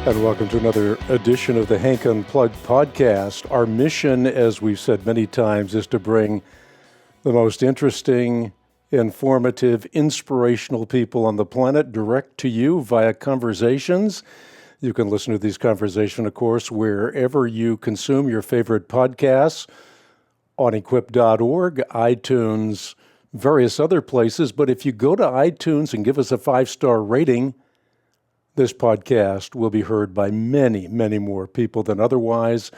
And welcome to another edition of the Hank Unplugged podcast. Our mission, as we've said many times, is to bring the most interesting, informative, inspirational people on the planet direct to you via conversations. You can listen to these conversations, of course, wherever you consume your favorite podcasts, on equip.org, iTunes, various other places. But if you go to iTunes and give us a 5-star rating, this podcast will be heard by many, many more people than otherwise.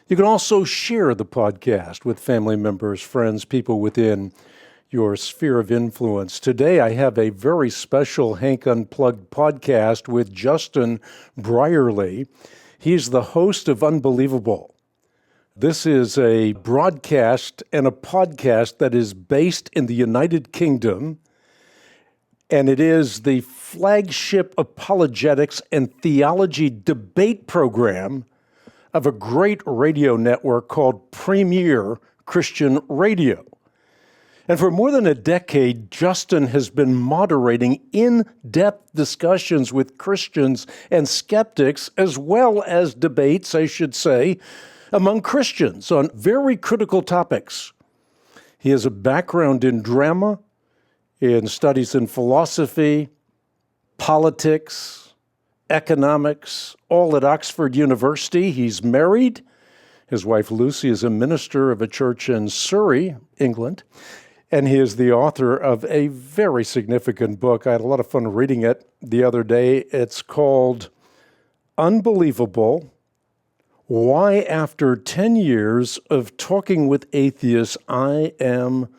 You can also share the podcast with family members, friends, people within your sphere of influence. Today, I have a very special Hank Unplugged podcast with Justin Brierley. He's the host of Unbelievable. This is a broadcast and a podcast that is based in the United Kingdom, and it is the flagship apologetics and theology debate program of a great radio network called Premier Christian Radio. And for more than a decade, Justin has been moderating in-depth discussions with Christians and skeptics, as well as debates, I should say, among Christians on very critical topics. He has a background in drama, in studies in philosophy, politics, economics, all at Oxford University. He's married. His wife Lucy is a minister of a church in Surrey, England, and he is the author of a very significant book. I had a lot of fun reading it the other day. It's called Unbelievable: Why After 10 Years of Talking with Atheists, I Am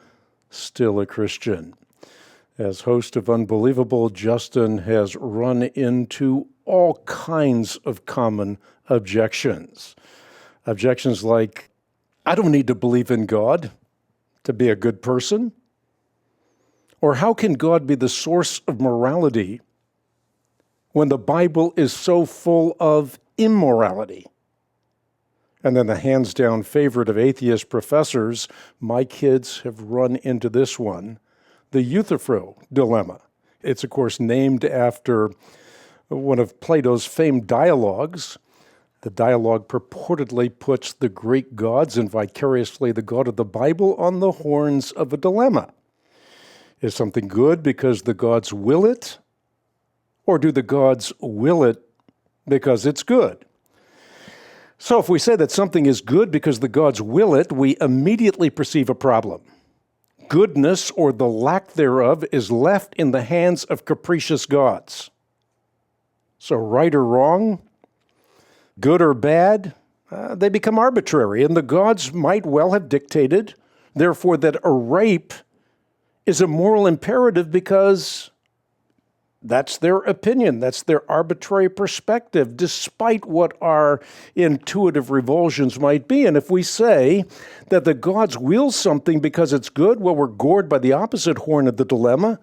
Still a Christian. As host of Unbelievable, Justin has run into all kinds of common objections. Objections like, I don't need to believe in God to be a good person. Or how can God be the source of morality when the Bible is so full of immorality? And then the hands-down favorite of atheist professors, my kids have run into this one, the Euthyphro dilemma. It's, of course, named after one of Plato's famed dialogues. The dialogue purportedly puts the Greek gods and vicariously the God of the Bible on the horns of a dilemma. Is something good because the gods will it, or do the gods will it because it's good? So if we say that something is good because the gods will it, we immediately perceive a problem. Goodness, or the lack thereof, is left in the hands of capricious gods. So right or wrong, good or bad, they become arbitrary, and the gods might well have dictated, therefore, that a rape is a moral imperative because that's their opinion, that's their arbitrary perspective, despite what our intuitive revulsions might be. And if we say that the gods will something because it's good, well, we're gored by the opposite horn of the dilemma.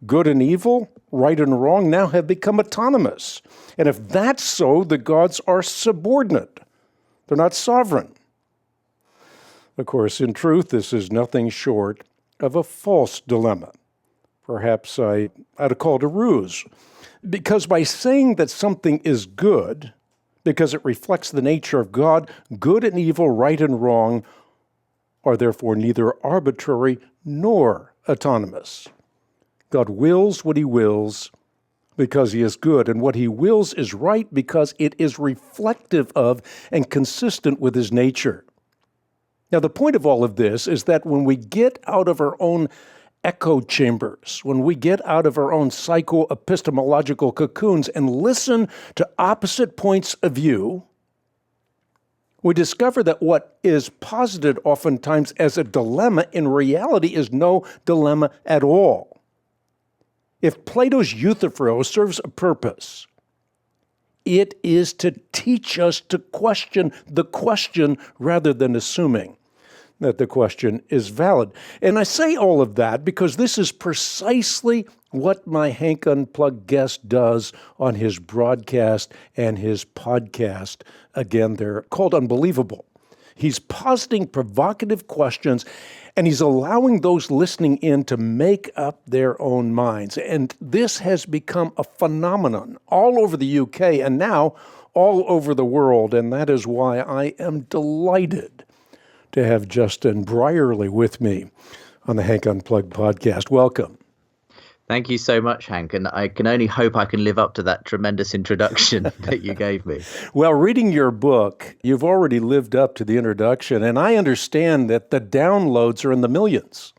Good and evil, right and wrong, now have become autonomous. And if that's so, the gods are subordinate. They're not sovereign. Of course, in truth, this is nothing short of a false dilemma. Perhaps I'd call it a ruse, because by saying that something is good, because it reflects the nature of God, good and evil, right and wrong, are therefore neither arbitrary nor autonomous. God wills what he wills because he is good, and what he wills is right because it is reflective of and consistent with his nature. Now, the point of all of this is that when we get out of our own echo chambers, when we get out of our own psycho-epistemological cocoons and listen to opposite points of view, we discover that what is posited oftentimes as a dilemma in reality is no dilemma at all. If Plato's Euthyphro serves a purpose, it is to teach us to question the question rather than assuming that the question is valid. And I say all of that because this is precisely what my Hank Unplugged guest does on his broadcast and his podcast. Again, they're called Unbelievable. He's positing provocative questions, and he's allowing those listening in to make up their own minds. And this has become a phenomenon all over the UK and now all over the world. And that is why I am delighted to have Justin Brierley with me on the Hank Unplugged podcast. Welcome. Thank you so much, Hank. And I can only hope I can live up to that tremendous introduction that you gave me. Well, reading your book, you've already lived up to the introduction. And I understand that the downloads are in the millions.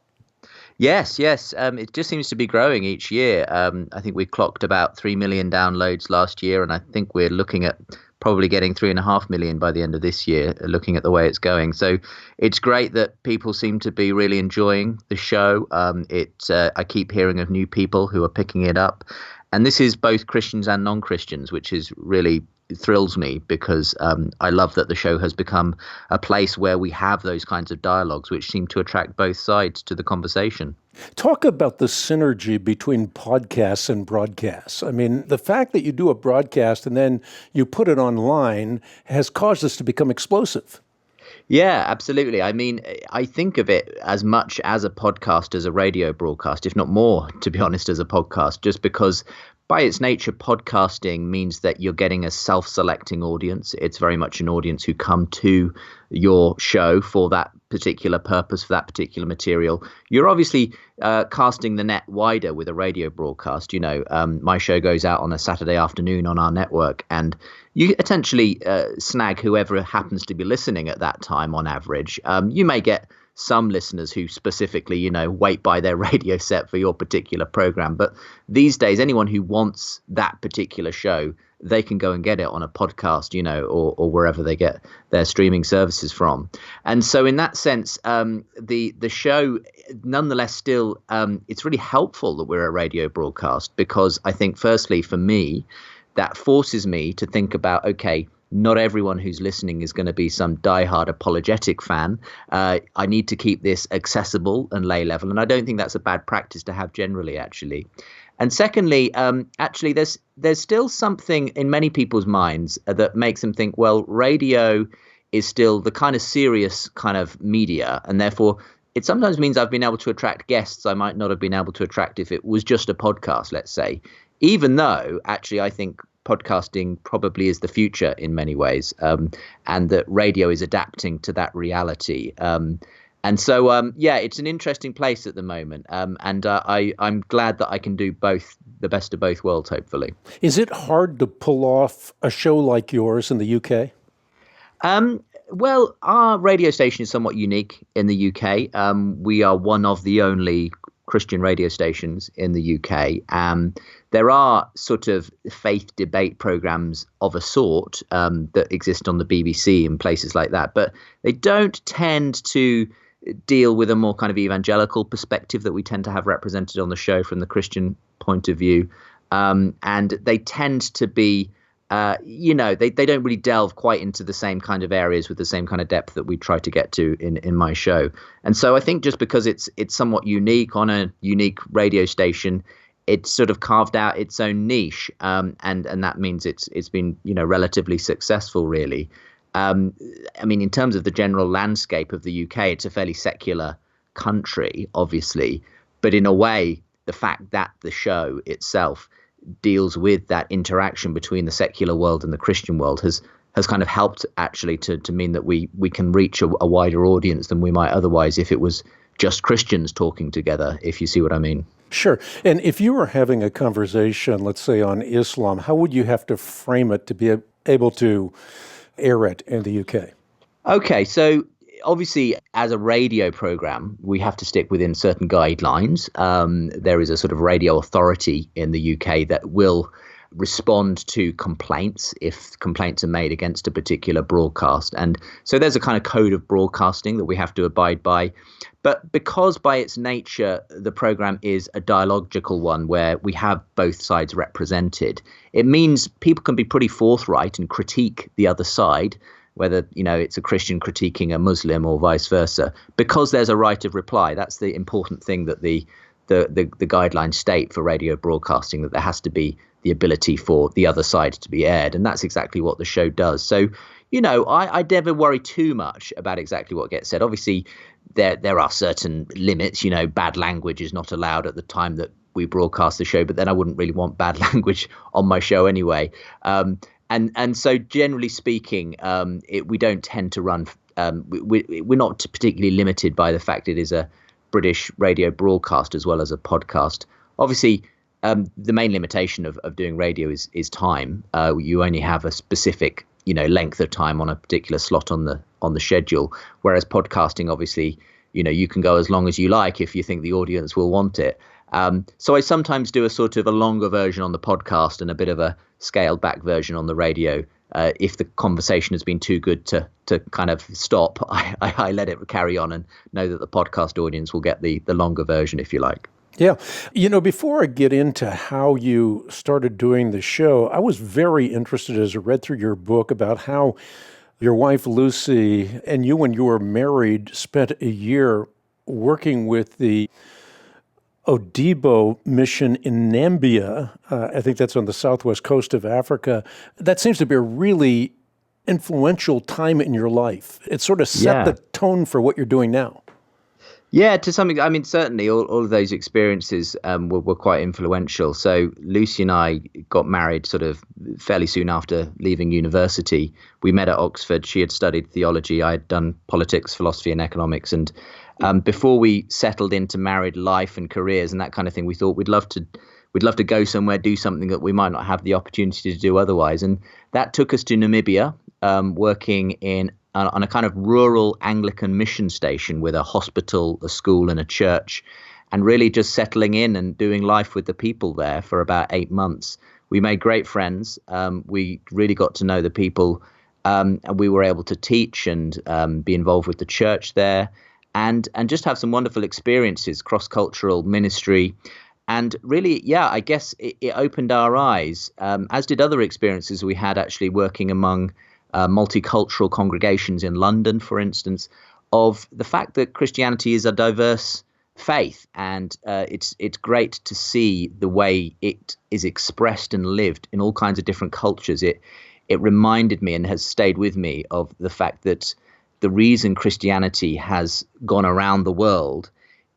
Yes. It just seems to be growing each year. I think we clocked about 3 million downloads last year. And I think we're looking at probably getting 3.5 million by the end of this year, looking at the way it's going. So it's great that people seem to be really enjoying the show. I keep hearing of new people who are picking it up. And this is both Christians and non-Christians, which is really thrills me because I love that the show has become a place where we have those kinds of dialogues which seem to attract both sides to the conversation. Talk about the synergy between podcasts and broadcasts. I mean, the fact that you do a broadcast and then you put it online has caused us to become explosive. Yeah, absolutely. I mean, I think of it as much as a podcast as a radio broadcast, if not more, to be honest, as a podcast, just because by its nature, podcasting means that you're getting a self-selecting audience. It's very much an audience who come to your show for that particular purpose, for that particular material. You're obviously casting the net wider with a radio broadcast. My show goes out on a Saturday afternoon on our network, and you essentially snag whoever happens to be listening at that time on average. You may get some listeners who specifically, wait by their radio set for your particular program. But these days, anyone who wants that particular show, they can go and get it on a podcast, or wherever they get their streaming services from. And so in that sense, the show, nonetheless, still, it's really helpful that we're a radio broadcast because I think, firstly, for me, that forces me to think about, okay, not everyone who's listening is going to be some diehard apologetic fan. I need to keep this accessible and lay level. And I don't think that's a bad practice to have generally, actually. And secondly, actually, there's still something in many people's minds that makes them think, well, radio is still the kind of serious kind of media. And therefore, it sometimes means I've been able to attract guests I might not have been able to attract if it was just a podcast, let's say, even though actually I think podcasting probably is the future in many ways, and that radio is adapting to that reality. And so, it's an interesting place at the moment. And I'm glad that I can do both, the best of both worlds, hopefully. Is it hard to pull off a show like yours in the UK? Well, our radio station is somewhat unique in the UK. We are one of the only Christian radio stations in the UK. There are sort of faith debate programs of a sort that exist on the BBC and places like that, but they don't tend to deal with a more kind of evangelical perspective that we tend to have represented on the show from the Christian point of view. And they tend to be, they don't really delve quite into the same kind of areas with the same kind of depth that we try to get to in my show. And so I think just because it's somewhat unique on a unique radio station, it's sort of carved out its own niche, and that means it's been relatively successful, really. I mean, in terms of the general landscape of the UK, it's a fairly secular country, obviously, but in a way, the fact that the show itself deals with that interaction between the secular world and the Christian world has kind of helped actually to mean that we can reach a wider audience than we might otherwise if it was just Christians talking together, if you see what I mean. Sure. And if you were having a conversation, let's say on Islam, how would you have to frame it to be able to air it in the UK? Okay, so obviously, as a radio program, we have to stick within certain guidelines. There is a sort of radio authority in the UK that will respond to complaints if complaints are made against a particular broadcast. And so there's a kind of code of broadcasting that we have to abide by. But because by its nature, the program is a dialogical one where we have both sides represented, it means people can be pretty forthright and critique the other side, whether, it's a Christian critiquing a Muslim or vice versa, because there's a right of reply. That's the important thing that the guidelines state for radio broadcasting, that there has to be the ability for the other side to be aired. And that's exactly what the show does. So, I never worry too much about exactly what gets said. Obviously, there are certain limits. Bad language is not allowed at the time that we broadcast the show, but then I wouldn't really want bad language on my show anyway. And so generally speaking, we don't tend to run. We're not particularly limited by the fact it is a British radio broadcast as well as a podcast. Obviously, the main limitation of doing radio is time. You only have a specific length of time on a particular slot on the schedule, whereas podcasting, obviously, you can go as long as you like if you think the audience will want it. So I sometimes do a sort of a longer version on the podcast and a bit of a scaled back version on the radio. If the conversation has been too good to kind of stop, I let it carry on and know that the podcast audience will get the longer version, if you like. Yeah. Before I get into how you started doing the show, I was very interested as I read through your book about how your wife, Lucy, and you, when you were married, spent a year working with the Odibo mission in Namibia. I think that's on the southwest coast of Africa. That seems to be a really influential time in your life. It sort of set the tone for what you're doing now. Yeah, to some extent. I mean, certainly all of those experiences were quite influential. So Lucy and I got married sort of fairly soon after leaving university. We met at Oxford. She had studied theology. I had done politics, philosophy and economics. And before we settled into married life and careers and that kind of thing, we thought we'd love to go somewhere, do something that we might not have the opportunity to do otherwise. And that took us to Namibia, working on a kind of rural Anglican mission station with a hospital, a school and a church, and really just settling in and doing life with the people there for about 8 months. We made great friends. We really got to know the people, and we were able to teach and be involved with the church there and just have some wonderful experiences, cross-cultural ministry. And really, I guess it opened our eyes, as did other experiences we had actually working among multicultural congregations in London, for instance, of the fact that Christianity is a diverse faith, and it's great to see the way it is expressed and lived in all kinds of different cultures. It reminded me and has stayed with me of the fact that the reason Christianity has gone around the world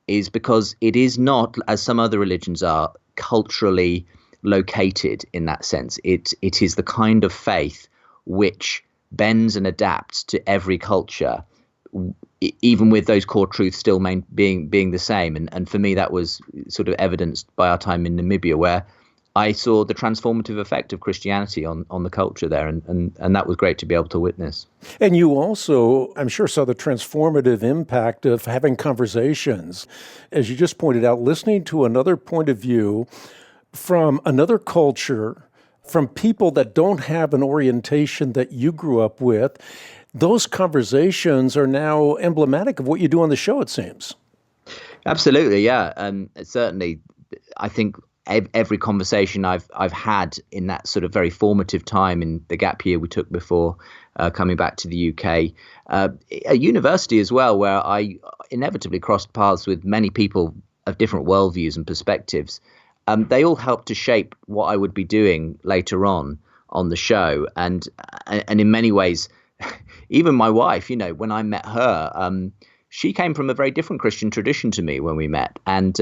is because it is not, as some other religions are, culturally located in that sense. It is the kind of faith which bends and adapts to every culture, even with those core truths still being the same. And for me, that was sort of evidenced by our time in Namibia, where I saw the transformative effect of Christianity on the culture there, and that was great to be able to witness. And you also, I'm sure, saw the transformative impact of having conversations. As you just pointed out, listening to another point of view from another culture, from people that don't have an orientation that you grew up with. Those conversations are now emblematic of what you do on the show, it seems. Absolutely, yeah. Certainly, I think every conversation I've had in that sort of very formative time in the gap year we took before coming back to the UK, at university as well, where I inevitably crossed paths with many people of different worldviews and perspectives. They all helped to shape what I would be doing later on the show. And in many ways, even my wife, when I met her, she came from a very different Christian tradition to me when we met. And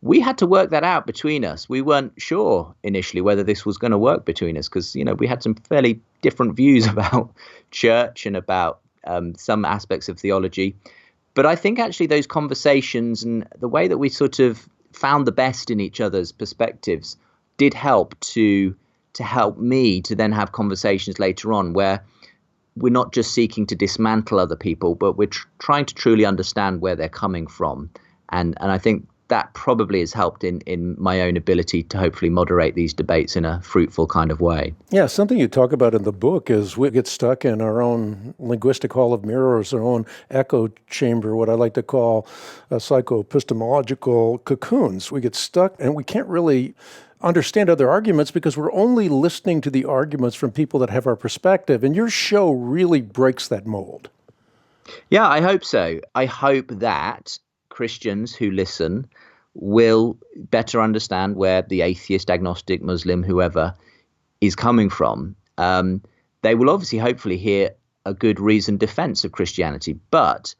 we had to work that out between us. We weren't sure initially whether this was going to work between us because, we had some fairly different views about church and about some aspects of theology. But I think actually those conversations and the way that we sort of found the best in each other's perspectives did help to help me to then have conversations later on where we're not just seeking to dismantle other people, but we're trying to truly understand where they're coming from. And I think that probably has helped in my own ability to hopefully moderate these debates in a fruitful kind of way. Yeah, something you talk about in the book is we get stuck in our own linguistic hall of mirrors, our own echo chamber, what I like to call psycho-epistemological cocoons. We get stuck and we can't really understand other arguments because we're only listening to the arguments from people that have our perspective. And your show really breaks that mold. Yeah, I hope so. I hope that Christians who listen will better understand where the atheist, agnostic, Muslim, whoever is coming from. They will obviously hopefully hear a good reasoned defense of Christianity. But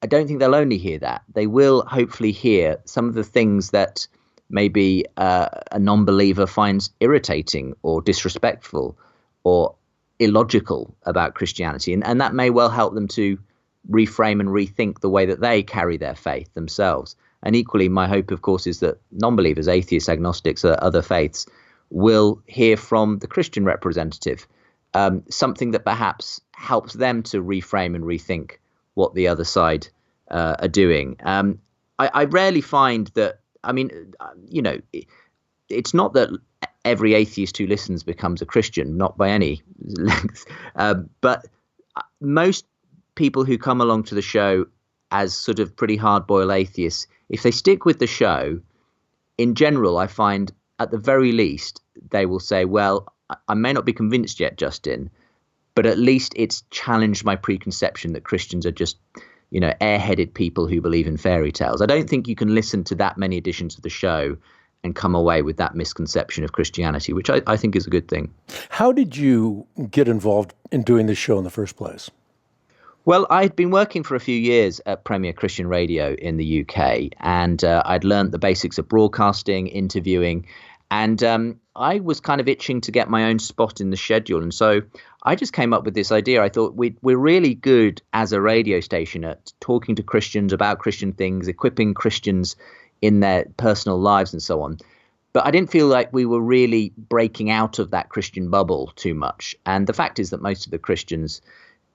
I don't think they'll only hear that. They will hopefully hear some of the things that maybe a non-believer finds irritating or disrespectful or illogical about Christianity. And that may well help them to reframe and rethink the way that they carry their faith themselves. And equally, my hope, of course, is that non-believers, atheists, agnostics, other faiths, will hear from the Christian representative something that perhaps helps them to reframe and rethink what the other side are doing. I rarely find that, it's not that every atheist who listens becomes a Christian, not by any length. But most people who come along to the show as sort of pretty hard-boiled atheists, if they stick with the show, in general, I find at the very least, they will say, well, I may not be convinced yet, Justin, but at least it's challenged my preconception that Christians are just, airheaded people who believe in fairy tales. I don't think you can listen to that many editions of the show and come away with that misconception of Christianity, which I think is a good thing. How did you get involved in doing this show in the first place? Well, I'd been working for a few years at Premier Christian Radio in the UK, and I'd learned the basics of broadcasting, interviewing, and I was kind of itching to get my own spot in the schedule. And so I just came up with this idea. I thought we're really good as a radio station at talking to Christians about Christian things, equipping Christians in their personal lives and so on. But I didn't feel like we were really breaking out of that Christian bubble too much. And the fact is that most of the Christians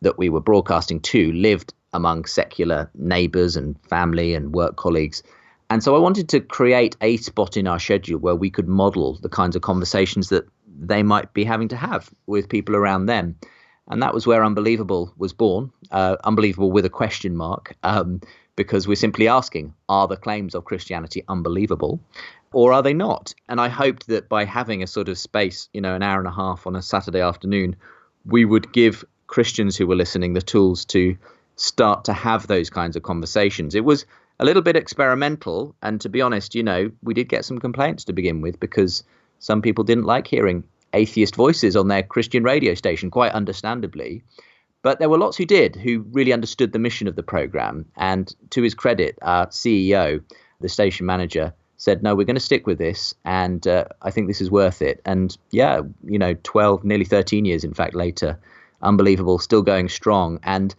that we were broadcasting to lived among secular neighbours and family and work colleagues. And so I wanted to create a spot in our schedule where we could model the kinds of conversations that they might be having to have with people around them. And that was where Unbelievable was born, Unbelievable with a question mark, because we're simply asking, are the claims of Christianity unbelievable or are they not? And I hoped that by having a sort of space, an hour and a half on a Saturday afternoon, we would give Christians who were listening the tools to start to have those kinds of conversations. It was a little bit experimental. And to be honest, we did get some complaints to begin with because some people didn't like hearing atheist voices on their Christian radio station, quite understandably. But there were lots who did, who really understood the mission of the program. And to his credit, our CEO, the station manager, said, no, we're going to stick with this. And I think this is worth it. And 12, nearly 13 years, in fact, later, Unbelievable, still going strong. And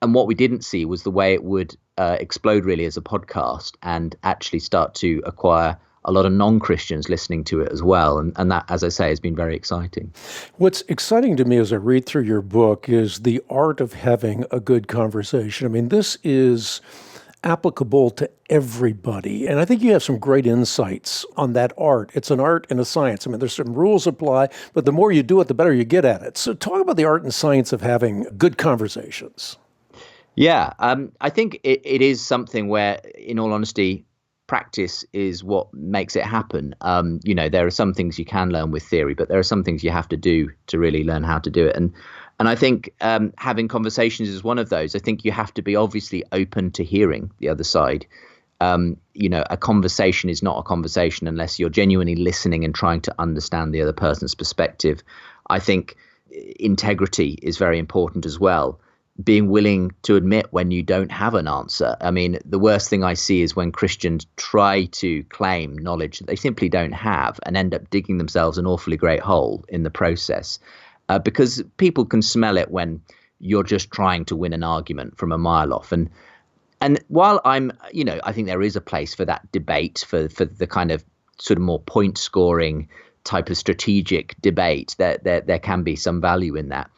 what we didn't see was the way it would explode really as a podcast and actually start to acquire a lot of non-Christians listening to it as well. And that, as I say, has been very exciting. What's exciting to me as I read through your book is the art of having a good conversation. I mean, this is applicable to everybody. And I think you have some great insights on that art. It's an art and a science. I mean, there's some rules apply, but the more you do it, the better you get at it. So talk about the art and science of having good conversations. Yeah, I think it is something where, in all honesty, practice is what makes it happen. There are some things you can learn with theory, but there are some things you have to do to really learn how to do it. And I think having conversations is one of those. I think you have to be obviously open to hearing the other side. A conversation is not a conversation unless you're genuinely listening and trying to understand the other person's perspective. I think integrity is very important as well. Being willing to admit when you don't have an answer. I mean, the worst thing I see is when Christians try to claim knowledge that they simply don't have and end up digging themselves an awfully great hole in the process. Because people can smell it when you're just trying to win an argument from a mile off. And while I think there is a place for that debate, for the kind of sort of more point scoring type of strategic debate, there can be some value in that.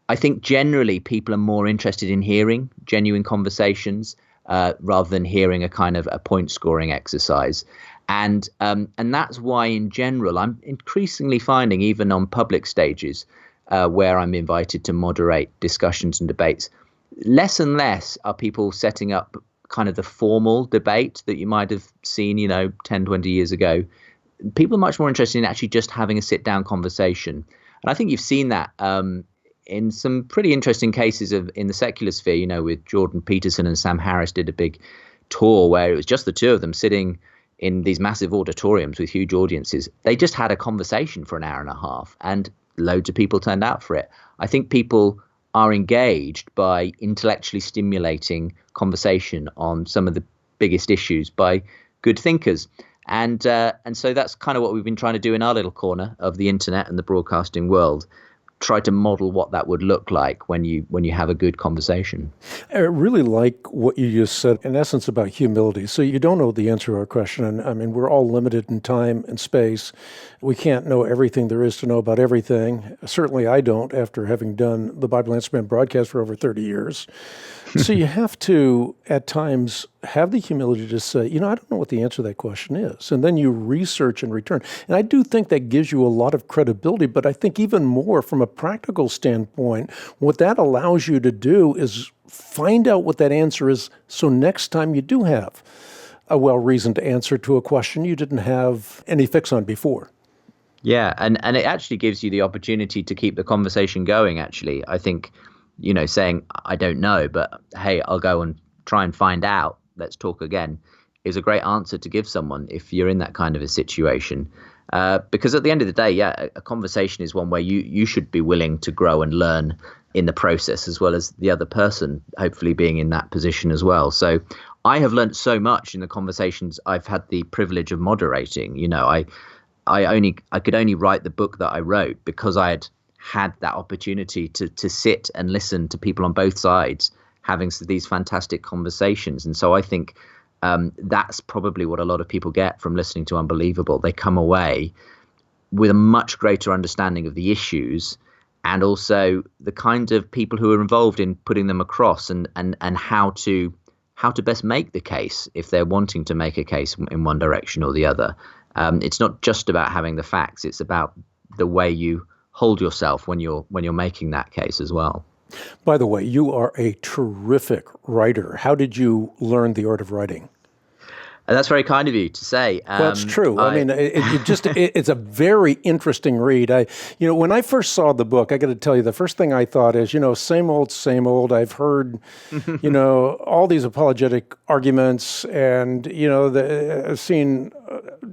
I think generally people are more interested in hearing genuine conversations rather than hearing a kind of a point scoring exercise. And that's why in general, I'm increasingly finding even on public stages where I'm invited to moderate discussions and debates, less and less are people setting up kind of the formal debate that you might have seen, 10, 20 years ago. People are much more interested in actually just having a sit down conversation. And I think you've seen that in some pretty interesting cases in the secular sphere, with Jordan Peterson and Sam Harris did a big tour where it was just the two of them sitting in these massive auditoriums with huge audiences. They just had a conversation for an hour and a half and loads of people turned out for it. I think people are engaged by intellectually stimulating conversation on some of the biggest issues by good thinkers. And so that's kind of what we've been trying to do in our little corner of the internet and the broadcasting world. Try to model what that would look like when you have a good conversation. I really like what you just said, in essence, about humility. So you don't know the answer to our question. And I mean, we're all limited in time and space. We can't know everything there is to know about everything. Certainly I don't, after having done the Bible Answer Man broadcast for over 30 years. So you have to, at times, have the humility to say, I don't know what the answer to that question is. And then you research and return. And I do think that gives you a lot of credibility, but I think even more from a practical standpoint, what that allows you to do is find out what that answer is, so next time you do have a well-reasoned answer to a question you didn't have any fix on before. Yeah, and it actually gives you the opportunity to keep the conversation going, actually. I think, saying, I don't know, but hey, I'll go and try and find out, let's talk again, is a great answer to give someone if you're in that kind of a situation. Because at the end of the day, a conversation is one where you should be willing to grow and learn in the process, as well as the other person hopefully being in that position as well. So I have learned so much in the conversations I've had the privilege of moderating. I could only write the book that I wrote because I had that opportunity to sit and listen to people on both sides having these fantastic conversations. And so I think that's probably what a lot of people get from listening to Unbelievable. They come away with a much greater understanding of the issues and also the kind of people who are involved in putting them across and how to best make the case if they're wanting to make a case in one direction or the other. It's not just about having the facts. It's about the way you hold yourself when you're making that case as well. By the way, you are a terrific writer. How did you learn the art of writing? That's very kind of you to say. Well, it's true. I mean, it's a very interesting read. When I first saw the book, I got to tell you, the first thing I thought is, same old. I've heard, all these apologetic arguments, and I've seen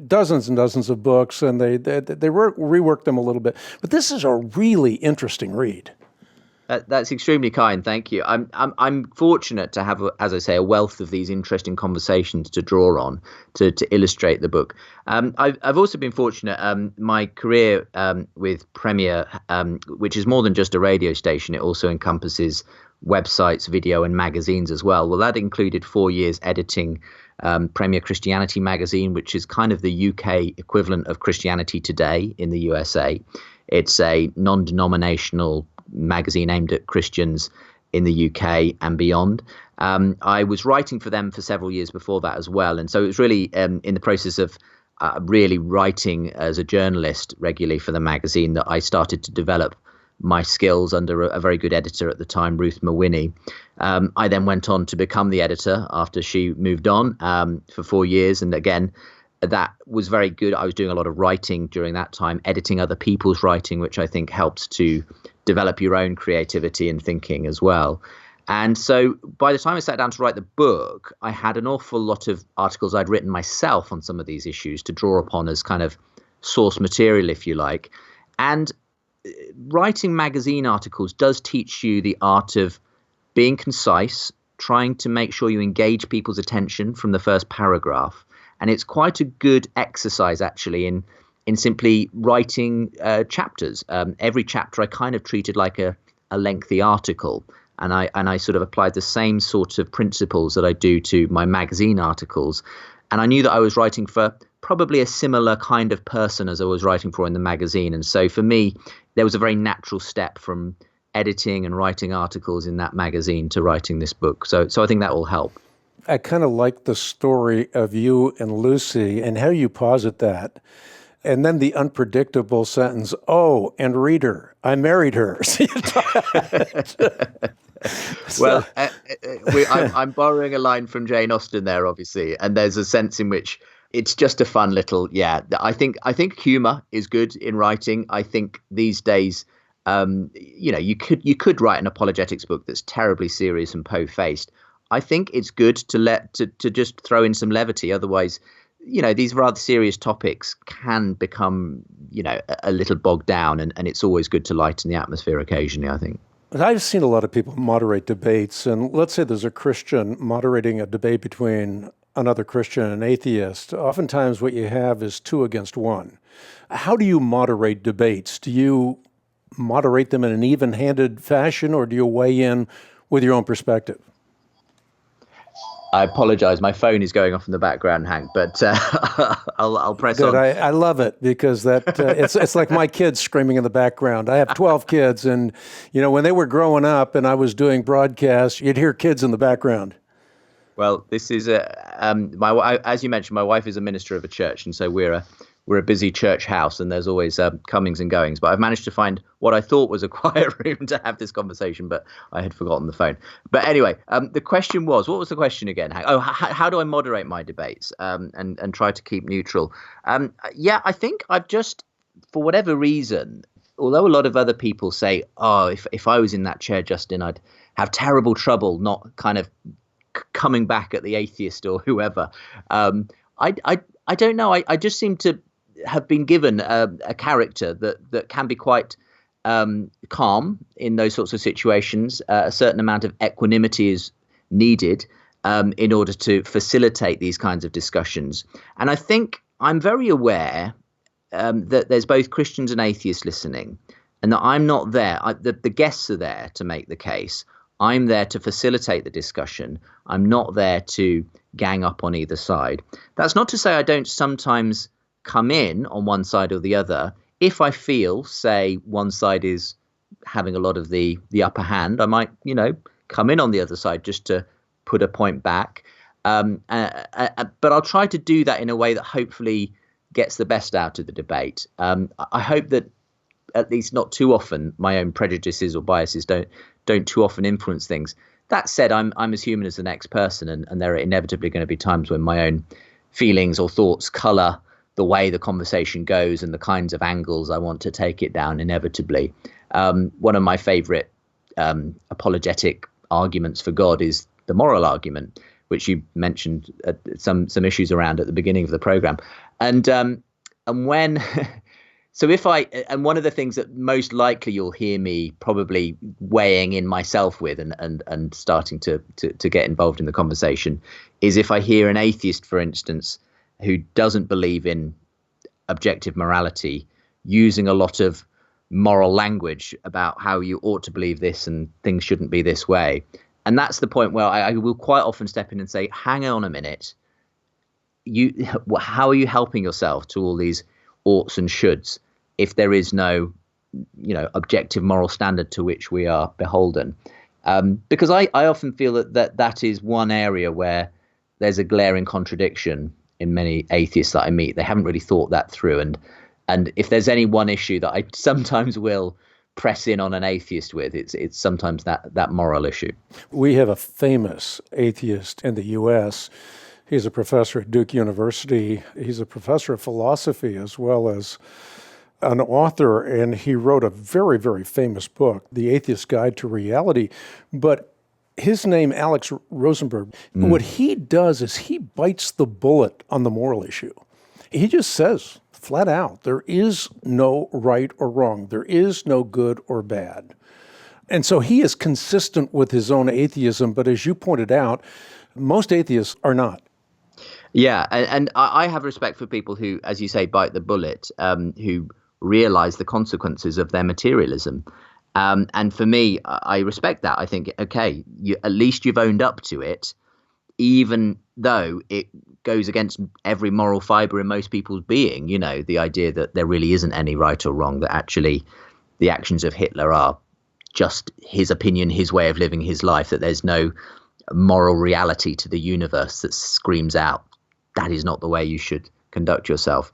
dozens and dozens of books, and they reworked them a little bit. But this is a really interesting read. That's extremely kind. Thank you. I'm fortunate to have, as I say, a wealth of these interesting conversations to draw on to illustrate the book. I've also been fortunate. My career with Premier, which is more than just a radio station, it also encompasses websites, video, and magazines as well. Well, that included 4 years editing Premier Christianity magazine, which is kind of the UK equivalent of Christianity Today in the USA. It's a non-denominational magazine aimed at Christians in the UK and beyond. I was writing for them for several years before that as well. And so it was really in the process of really writing as a journalist regularly for the magazine that I started to develop my skills under a very good editor at the time, Ruth Mawhinney. I then went on to become the editor after she moved on for 4 years. And again, that was very good. I was doing a lot of writing during that time, editing other people's writing, which I think helps to develop your own creativity and thinking as well. And so by the time I sat down to write the book, I had an awful lot of articles I'd written myself on some of these issues to draw upon as kind of source material, if you like. And writing magazine articles does teach you the art of being concise, trying to make sure you engage people's attention from the first paragraph. And it's quite a good exercise, actually, in simply writing chapters. Every chapter I kind of treated like a lengthy article. And I sort of applied the same sort of principles that I do to my magazine articles. And I knew that I was writing for probably a similar kind of person as I was writing for in the magazine. And so for me, there was a very natural step from editing and writing articles in that magazine to writing this book. So I think that will help. I kind of like the story of you and Lucy and how you posit that. And then the unpredictable sentence, oh, and reader, I married her. Well, I'm borrowing a line from Jane Austen there, obviously. And there's a sense in which it's just a fun little, I think humor is good in writing. I think these days, you could write an apologetics book that's terribly serious and po-faced. I think it's good to just throw in some levity. Otherwise, these rather serious topics can become, a little bogged down, and it's always good to lighten the atmosphere occasionally, I think. I've seen a lot of people moderate debates, and let's say there's a Christian moderating a debate between another Christian and an atheist. Oftentimes what you have is 2 against 1. How do you moderate debates? Do you moderate them in an even-handed fashion, or do you weigh in with your own perspective? I apologize. My phone is going off in the background, Hank, but I'll press Good. on. I love it because that it's like my kids screaming in the background. I have 12 kids, and when they were growing up and I was doing broadcasts, you'd hear kids in the background. Well, this is as you mentioned, my wife is a minister of a church, and so we're a busy church house, and there's always comings and goings. But I've managed to find what I thought was a quiet room to have this conversation, but I had forgotten the phone. But anyway, the question was, what was the question again, Hank? Oh, how do I moderate my debates and try to keep neutral? I think I've just, for whatever reason, although a lot of other people say, oh, if I was in that chair, Justin, I'd have terrible trouble not kind of coming back at the atheist or whoever. I don't know. I just seem to have been given a character that can be quite calm in those sorts of situations. A certain amount of equanimity is needed in order to facilitate these kinds of discussions. And I think I'm very aware that there's both Christians and atheists listening, and that I'm not there. The guests are there to make the case. I'm there to facilitate the discussion. I'm not there to gang up on either side. That's not to say I don't sometimes come in on one side or the other. If I feel, say, one side is having a lot of the upper hand, I might, come in on the other side just to put a point back. But I'll try to do that in a way that hopefully gets the best out of the debate. I hope that at least not too often my own prejudices or biases don't too often influence things. That said, I'm as human as the next person, and there are inevitably going to be times when my own feelings or thoughts colour the way the conversation goes and the kinds of angles I want to take it down inevitably. One of my favourite apologetic arguments for God is the moral argument, which you mentioned some issues around at the beginning of the programme. And when so if and one of the things that most likely you'll hear me probably weighing in myself with and starting to get involved in the conversation is if I hear an atheist, for instance, who doesn't believe in objective morality, using a lot of moral language about how you ought to believe this and things shouldn't be this way. And that's the point where I will quite often step in and say, hang on a minute, how are you helping yourself to all these oughts and shoulds if there is no objective moral standard to which we are beholden? Because I often feel that is one area where there's a glaring contradiction in many atheists that I meet. They haven't really thought that through. And if there's any one issue that I sometimes will press in on an atheist with, it's sometimes that moral issue. We have a famous atheist in the U.S. He's a professor at Duke University. He's a professor of philosophy as well as an author, and he wrote a very, very famous book, The Atheist's Guide to Reality. But his name, Alex Rosenberg, what he does is he bites the bullet on the moral issue. He just says flat out, there is no right or wrong. There is no good or bad. And so he is consistent with his own atheism, but as you pointed out, most atheists are not. Yeah, and I have respect for people who, as you say, bite the bullet, who realize the consequences of their materialism. And for me, I respect that. I think, okay, at least you've owned up to it, even though it goes against every moral fiber in most people's being, the idea that there really isn't any right or wrong, that actually the actions of Hitler are just his opinion, his way of living his life, that there's no moral reality to the universe that screams out, that is not the way you should conduct yourself.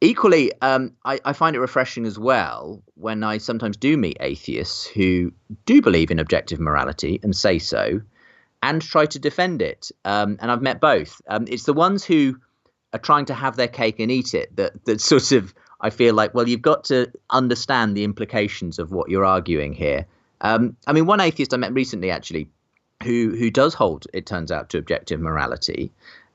Equally, I find it refreshing as well when I sometimes do meet atheists who do believe in objective morality and say so and try to defend it. And I've met both. It's the ones who are trying to have their cake and eat it that sort of, I feel like, well, you've got to understand the implications of what you're arguing here. One atheist I met recently, actually, who does hold, it turns out, to objective morality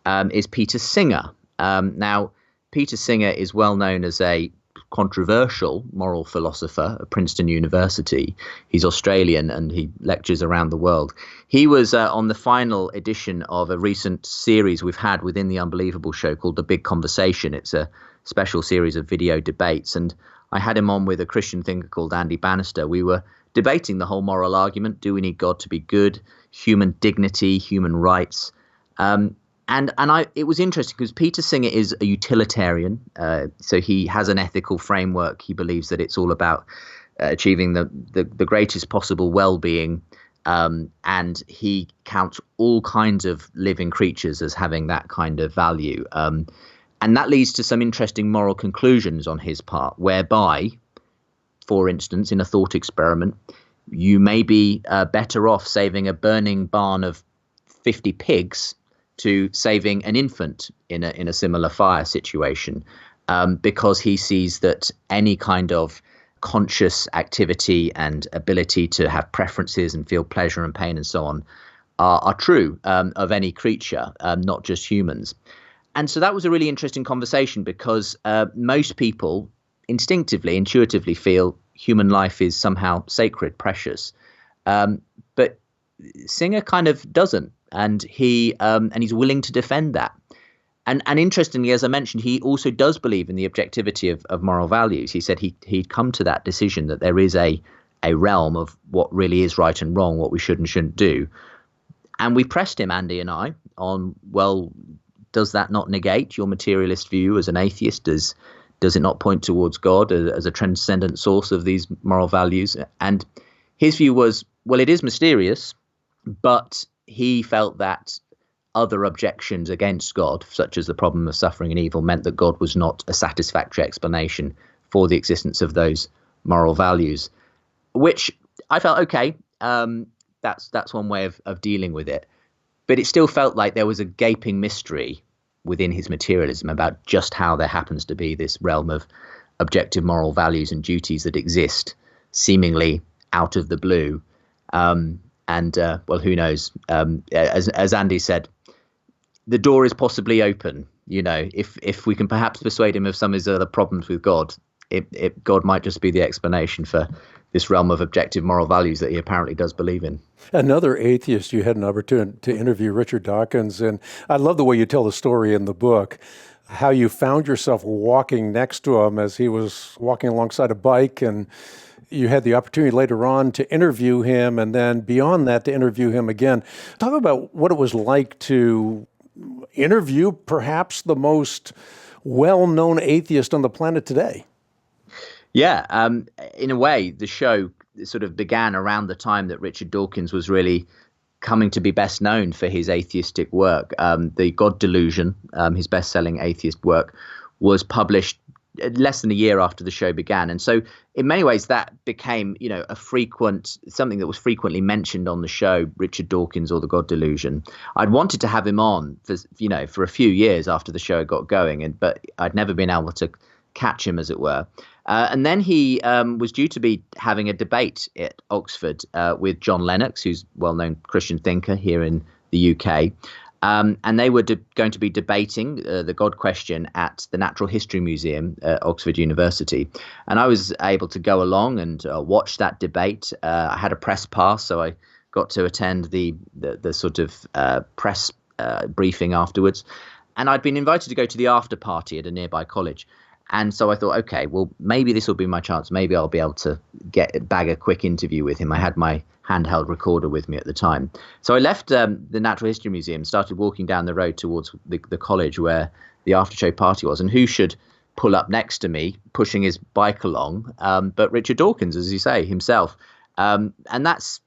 is Peter Singer. Now, Peter Singer is well known as a controversial moral philosopher at Princeton University. He's Australian and he lectures around the world. He was on the final edition of a recent series we've had within the Unbelievable show called The Big Conversation. It's a special series of video debates. And I had him on with a Christian thinker called Andy Bannister. We were debating the whole moral argument. Do we need God to be good? Human dignity, human rights. It was interesting because Peter Singer is a utilitarian. So he has an ethical framework. He believes that it's all about achieving the greatest possible well-being. And he counts all kinds of living creatures as having that kind of value. And that leads to some interesting moral conclusions on his part, whereby, for instance, in a thought experiment, you may be better off saving a burning barn of 50 pigs to saving an infant in a similar fire situation, because he sees that any kind of conscious activity and ability to have preferences and feel pleasure and pain and so on are true of any creature, not just humans. And so that was a really interesting conversation because most people instinctively, intuitively feel human life is somehow sacred, precious. But Singer kind of doesn't. And he's willing to defend that. And interestingly, as I mentioned, he also does believe in the objectivity of moral values. He said he'd come to that decision that there is a realm of what really is right and wrong, what we should and shouldn't do. And we pressed him, Andy and I, on, well, does that not negate your materialist view as an atheist? Does it not point towards God as a transcendent source of these moral values? And his view was, well, it is mysterious, but he felt that other objections against God, such as the problem of suffering and evil, meant that God was not a satisfactory explanation for the existence of those moral values, which I felt, okay, that's one way of dealing with it. But it still felt like there was a gaping mystery within his materialism about just how there happens to be this realm of objective moral values and duties that exist seemingly out of the blue. Well, who knows? As Andy said, the door is possibly open. You know, if we can perhaps persuade him of some of his other problems with God, God might just be the explanation for this realm of objective moral values that he apparently does believe in. Another atheist you had an opportunity to interview, Richard Dawkins, and I love the way you tell the story in the book, how you found yourself walking next to him as he was walking alongside a bike, and you had the opportunity later on to interview him, and then beyond that to interview him again. Talk about what it was like to interview perhaps the most well-known atheist on the planet today. Yeah, in a way, the show sort of began around the time that Richard Dawkins was really coming to be best known for his atheistic work. The God Delusion, his best-selling atheist work, was published less than a year after the show began. And so in many ways that became, something that was frequently mentioned on the show, Richard Dawkins or the God Delusion. I'd wanted to have him on for a few years after the show got going, but I'd never been able to catch him, as it were. And then he was due to be having a debate at Oxford with John Lennox, who's a well-known Christian thinker here in the UK. And they were going to be debating the God question at the Natural History Museum at Oxford University. And I was able to go along and watch that debate. I had a press pass, so I got to attend the sort of press briefing afterwards. And I'd been invited to go to the after party at a nearby college. And so I thought, okay, well, maybe this will be my chance. Maybe I'll be able to bag a quick interview with him. I had my handheld recorder with me at the time. So I left the Natural History Museum, started walking down the road towards the college where the after show party was. And who should pull up next to me, pushing his bike along, but Richard Dawkins, as you say, himself. And that's,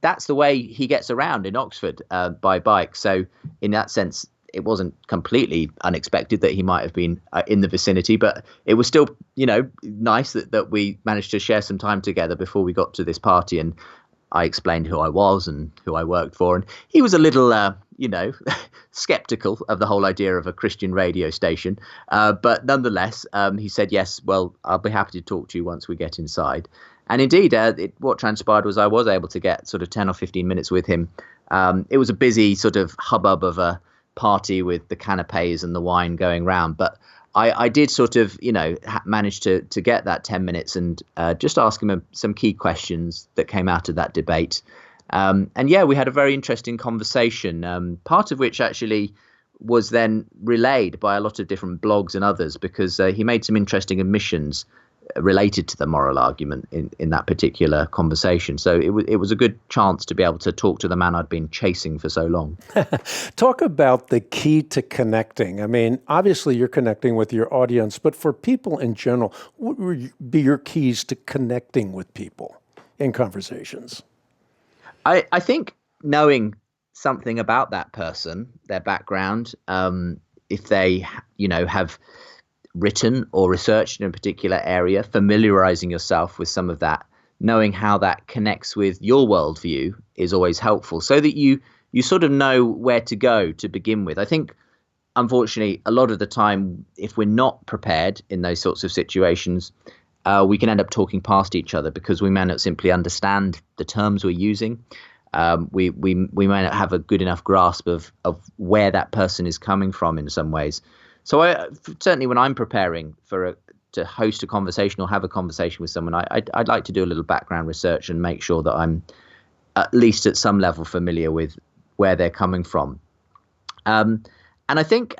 that's the way he gets around in Oxford by bike. So in that sense, it wasn't completely unexpected that he might have been in the vicinity, but it was still, nice that we managed to share some time together before we got to this party. And I explained who I was and who I worked for. And he was a little, skeptical of the whole idea of a Christian radio station. But nonetheless, he said, yes, well, I'll be happy to talk to you once we get inside. And indeed, what transpired was I was able to get sort of 10 or 15 minutes with him. It was a busy sort of hubbub of a party with the canapes and the wine going round. But I did sort of, manage to get that 10 minutes and just ask him some key questions that came out of that debate. And yeah, we had a very interesting conversation, part of which actually was then relayed by a lot of different blogs and others, because he made some interesting admissions related to the moral argument in that particular conversation. So it was a good chance to be able to talk to the man I'd been chasing for so long. Talk about the key to connecting. I mean, obviously you're connecting with your audience, but for people in general, what would be your keys to connecting with people in conversations? I think knowing something about that person, their background, if they, have written or researched in a particular area, familiarizing yourself with some of that, knowing how that connects with your worldview is always helpful, so that you sort of know where to go to begin with. I think, unfortunately, a lot of the time, if we're not prepared in those sorts of situations, we can end up talking past each other because we may not simply understand the terms we're using. We may not have a good enough grasp of where that person is coming from in some ways. So certainly when I'm preparing to host a conversation or have a conversation with someone, I'd like to do a little background research and make sure that I'm at least at some level familiar with where they're coming from. And I think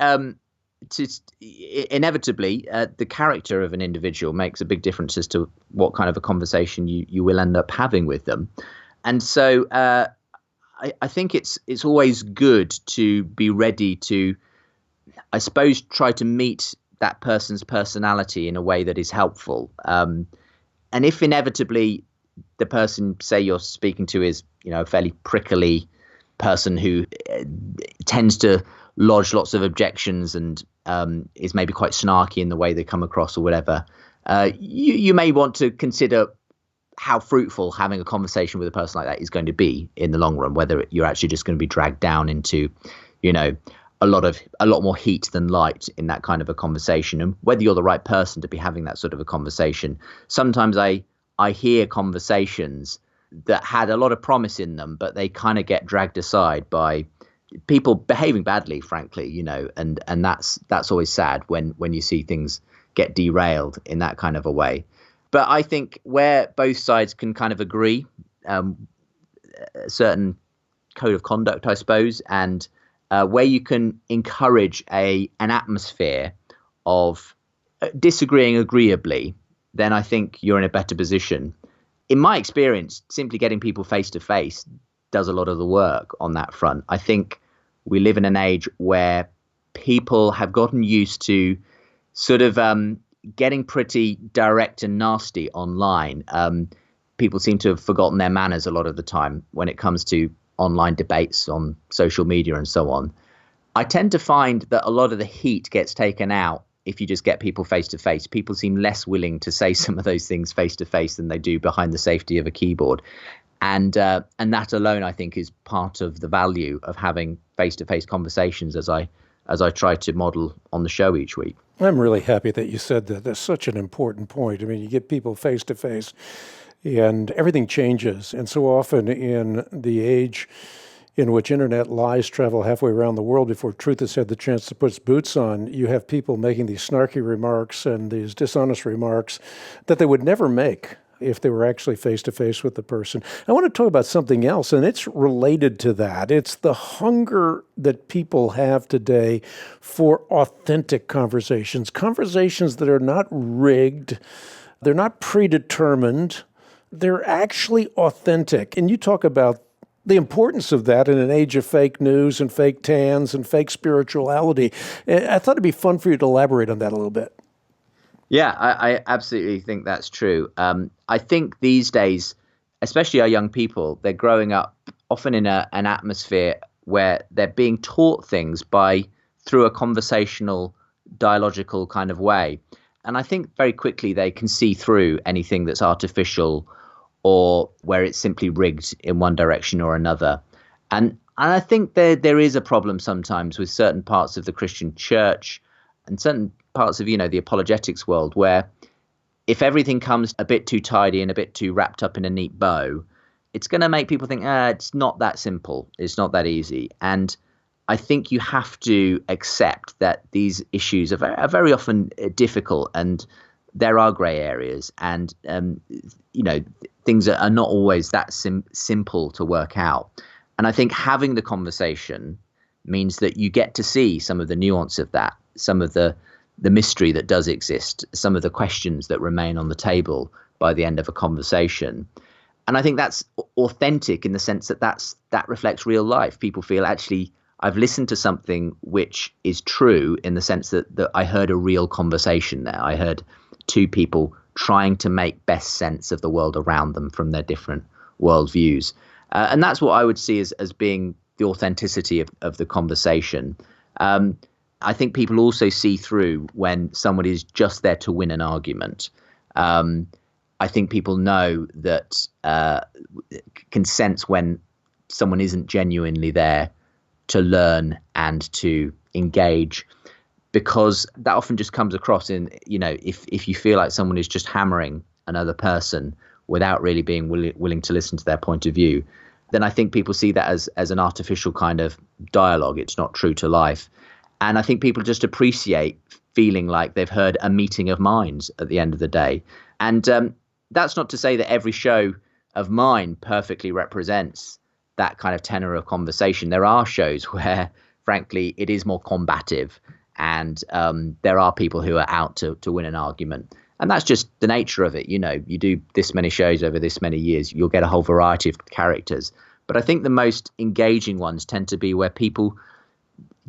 inevitably, the character of an individual makes a big difference as to what kind of a conversation you will end up having with them. And so I think it's always good to be ready to, I suppose, try to meet that person's personality in a way that is helpful. And if inevitably the person, say, you're speaking to is, a fairly prickly person who tends to lodge lots of objections and is maybe quite snarky in the way they come across or whatever, you may want to consider how fruitful having a conversation with a person like that is going to be in the long run, whether you're actually just going to be dragged down into, a lot more heat than light in that kind of a conversation, and whether you're the right person to be having that sort of a conversation. Sometimes I hear conversations that had a lot of promise in them, but they kind of get dragged aside by people behaving badly, frankly, and that's always sad when you see things get derailed in that kind of a way. But I think where both sides can kind of agree, a certain code of conduct, I suppose, and where you can encourage an atmosphere of disagreeing agreeably, then I think you're in a better position. In my experience, simply getting people face to face does a lot of the work on that front. I think we live in an age where people have gotten used to sort of getting pretty direct and nasty online. People seem to have forgotten their manners a lot of the time when it comes to online debates on social media and so on. I tend to find that a lot of the heat gets taken out if you just get people face to face. People seem less willing to say some of those things face to face than they do behind the safety of a keyboard. And that alone, I think, is part of the value of having face to face conversations, as I try to model on the show each week. I'm really happy that you said that. That's such an important point. I mean, you get people face to face and everything changes. And so often in the age in which internet lies travel halfway around the world before truth has had the chance to put its boots on, you have people making these snarky remarks and these dishonest remarks that they would never make if they were actually face-to-face with the person. I want to talk about something else, and it's related to that. It's the hunger that people have today for authentic conversations that are not rigged, they're not predetermined, they're actually authentic. And you talk about the importance of that in an age of fake news and fake tans and fake spirituality. I thought it'd be fun for you to elaborate on that a little bit. Yeah, I absolutely think that's true. I think these days, especially our young people, they're growing up often in an atmosphere where they're being taught things through a conversational, dialogical kind of way. And I think very quickly they can see through anything that's artificial or where it's simply rigged in one direction or another. And I think there is a problem sometimes with certain parts of the Christian church and certain parts of, the apologetics world, where if everything comes a bit too tidy and a bit too wrapped up in a neat bow, it's going to make people think, it's not that simple. It's not that easy. And I think you have to accept that these issues are very often difficult, and there are grey areas, and things are not always that simple to work out. And I think having the conversation means that you get to see some of the nuance of that, some of the mystery that does exist, some of the questions that remain on the table by the end of a conversation. And I think that's authentic in the sense that that reflects real life. People feel, actually, I've listened to something which is true, in the sense that I heard a real conversation there. I heard two people trying to make best sense of the world around them from their different worldviews. And that's what I would see as being the authenticity of the conversation. I think people also see through when someone is just there to win an argument. I think people know that, can sense when someone isn't genuinely there to learn and to engage, because that often just comes across in, if you feel like someone is just hammering another person without really being willing to listen to their point of view, then I think people see that as an artificial kind of dialogue. It's not true to life. And I think people just appreciate feeling like they've heard a meeting of minds at the end of the day. And that's not to say that every show of mine perfectly represents that kind of tenor of conversation. There are shows where, frankly, it is more combative, and there are people who are out to win an argument. And that's just the nature of it. You do this many shows over this many years, you'll get a whole variety of characters. But I think the most engaging ones tend to be where people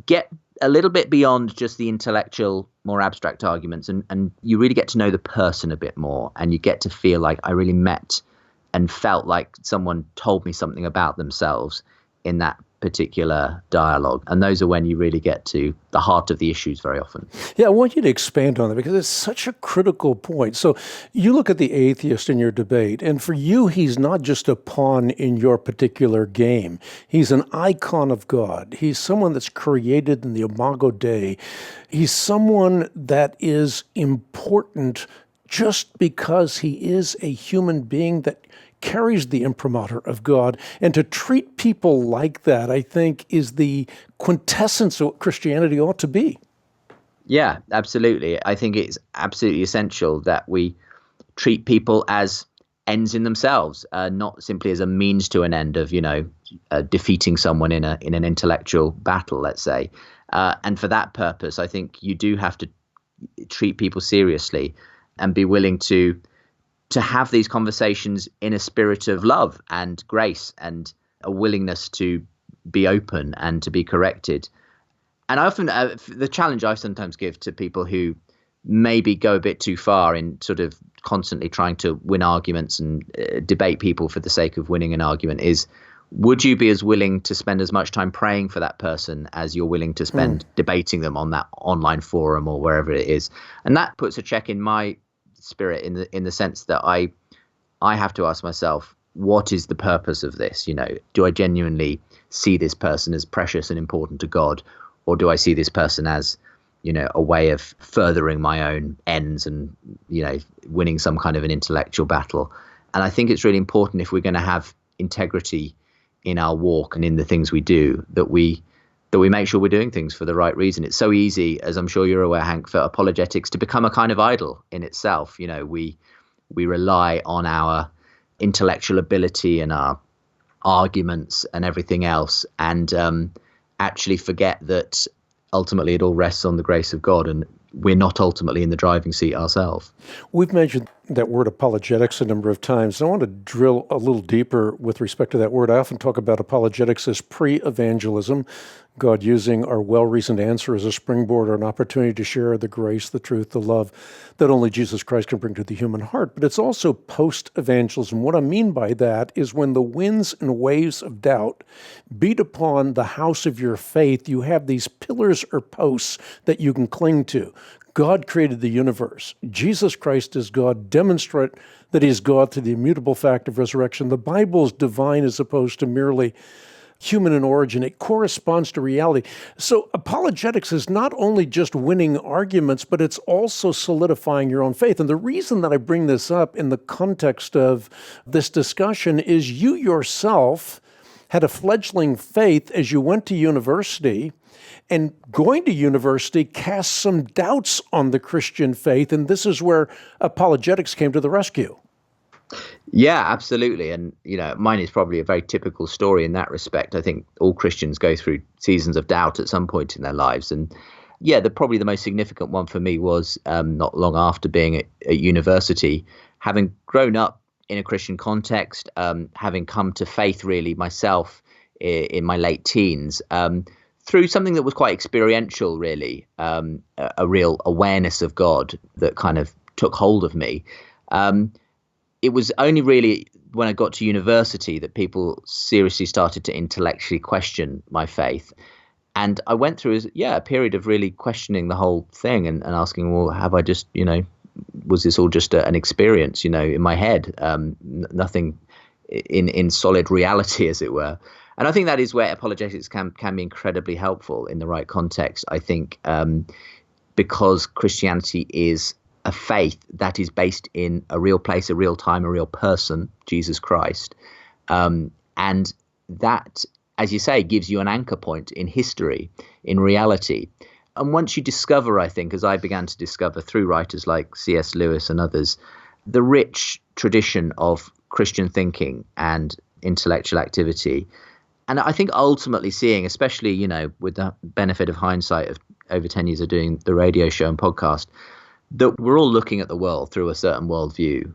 get a little bit beyond just the intellectual, more abstract arguments, and you really get to know the person a bit more, and you get to feel like I really met and felt like someone told me something about themselves in that particular dialogue. And those are when you really get to the heart of the issues very often. Yeah, I want you to expand on that, because it's such a critical point. So you look at the atheist in your debate, and for you, he's not just a pawn in your particular game. He's an icon of God. He's someone that's created in the Imago Dei. He's someone that is important just because he is a human being that carries the imprimatur of God. And to treat people like that, I think, is the quintessence of what Christianity ought to be. Yeah, absolutely. I think it's absolutely essential that we treat people as ends in themselves, not simply as a means to an end of, defeating someone in an intellectual battle, let's say. And for that purpose, I think you do have to treat people seriously and be willing to have these conversations in a spirit of love and grace and a willingness to be open and to be corrected. And I often, the challenge I sometimes give to people who maybe go a bit too far in sort of constantly trying to win arguments and debate people for the sake of winning an argument is, would you be as willing to spend as much time praying for that person as you're willing to spend debating them on that online forum or wherever it is? And that puts a check in my spirit in the sense that I have to ask myself, what is the purpose of this? Do I genuinely see this person as precious and important to God, or do I see this person as, a way of furthering my own ends and, winning some kind of an intellectual battle? And I think it's really important, if we're going to have integrity in our walk and in the things we do, that we make sure we're doing things for the right reason. It's so easy, as I'm sure you're aware, Hank, for apologetics to become a kind of idol in itself. We rely on our intellectual ability and our arguments and everything else, and actually forget that ultimately it all rests on the grace of God, and we're not ultimately in the driving seat ourselves. We've mentioned that word apologetics a number of times. I want to drill a little deeper with respect to that word. I often talk about apologetics as pre-evangelism, God using our well-reasoned answer as a springboard or an opportunity to share the grace, the truth, the love that only Jesus Christ can bring to the human heart. But it's also post-evangelism. What I mean by that is when the winds and waves of doubt beat upon the house of your faith, you have these pillars or posts that you can cling to. God created the universe. Jesus Christ is God. Demonstrate that he is God through the immutable fact of resurrection. The Bible is divine as opposed to merely human in origin. It corresponds to reality. So apologetics is not only just winning arguments, but it's also solidifying your own faith. And the reason that I bring this up in the context of this discussion is you yourself had a fledgling faith as you went to university, and going to university cast some doubts on the Christian faith, and this is where apologetics came to the rescue. Yeah, absolutely. And, mine is probably a very typical story in that respect. I think all Christians go through seasons of doubt at some point in their lives. And yeah, probably the most significant one for me was not long after being at university, having grown up in a Christian context, having come to faith really myself in my late teens, through something that was quite experiential, really, a real awareness of God that kind of took hold of me. It was only really when I got to university that people seriously started to intellectually question my faith. And I went through a period of really questioning the whole thing and asking, well, have I just, was this all just an experience, in my head, nothing in solid reality, as it were. And I think that is where apologetics can be incredibly helpful in the right context. I think because Christianity is a faith that is based in a real place, a real time, a real person, Jesus Christ. And that, as you say, gives you an anchor point in history, in reality. And once you discover, I think, as I began to discover through writers like C.S. Lewis and others, the rich tradition of Christian thinking and intellectual activity, and I think ultimately seeing, especially, with the benefit of hindsight of over 10 years of doing the radio show and podcast, that we're all looking at the world through a certain worldview,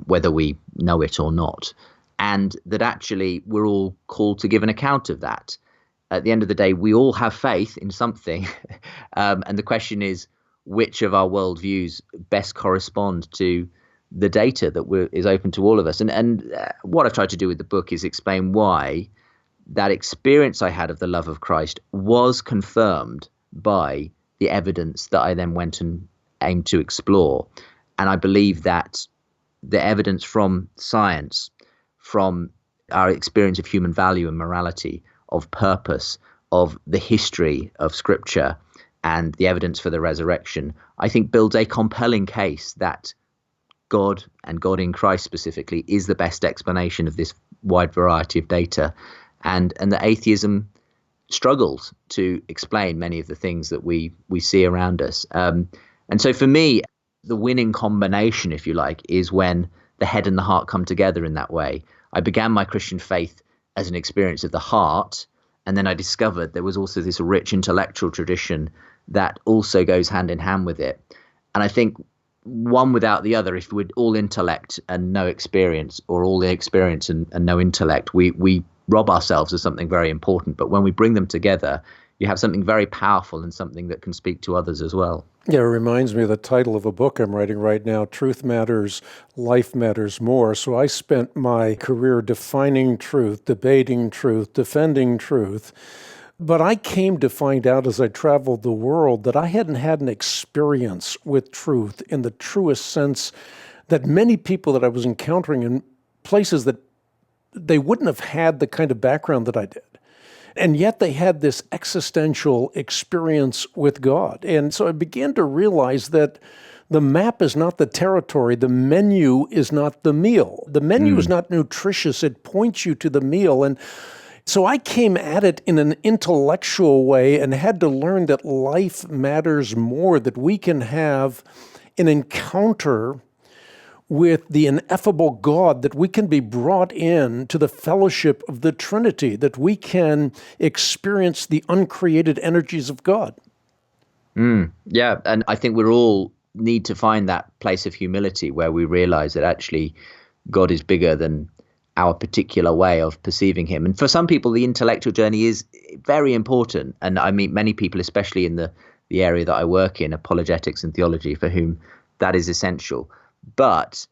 whether we know it or not, and that actually we're all called to give an account of that. At the end of the day, we all have faith in something, and the question is, which of our worldviews best correspond to the data that is open to all of us? And what I've tried to do with the book is explain why that experience I had of the love of Christ was confirmed by the evidence that I then went and aimed to explore. And I believe that the evidence from science, from our experience of human value and morality, of purpose, of the history of Scripture, and the evidence for the resurrection, I think builds a compelling case that God, and God in Christ specifically, is the best explanation of this wide variety of data. And that atheism struggles to explain many of the things that we see around us. And so for me, the winning combination, if you like, is when the head and the heart come together in that way. I began my Christian faith as an experience of the heart, and then I discovered there was also this rich intellectual tradition that also goes hand in hand with it. And I think one without the other, if we're all intellect and no experience, or all the experience and no intellect, we rob ourselves of something very important. But when we bring them together, you have something very powerful and something that can speak to others as well. Yeah, it reminds me of the title of a book I'm writing right now, Truth Matters, Life Matters More. So I spent my career defining truth, debating truth, defending truth. But I came to find out as I traveled the world that I hadn't had an experience with truth in the truest sense, that many people that I was encountering in places that they wouldn't have had the kind of background that I did. And yet they had this existential experience with God. And so I began to realize that the map is not the territory. The menu is not the meal. The menu is not nutritious. It points you to the meal. And so I came at it in an intellectual way and had to learn that life matters more, that we can have an encounter with the ineffable God, that we can be brought in to the fellowship of the Trinity, that we can experience the uncreated energies of God. Yeah, and I think we all need to find that place of humility where we realize that actually God is bigger than our particular way of perceiving him. And for some people, the intellectual journey is very important. And I meet many people, especially in the area that I work in, apologetics and theology, for whom that is essential. But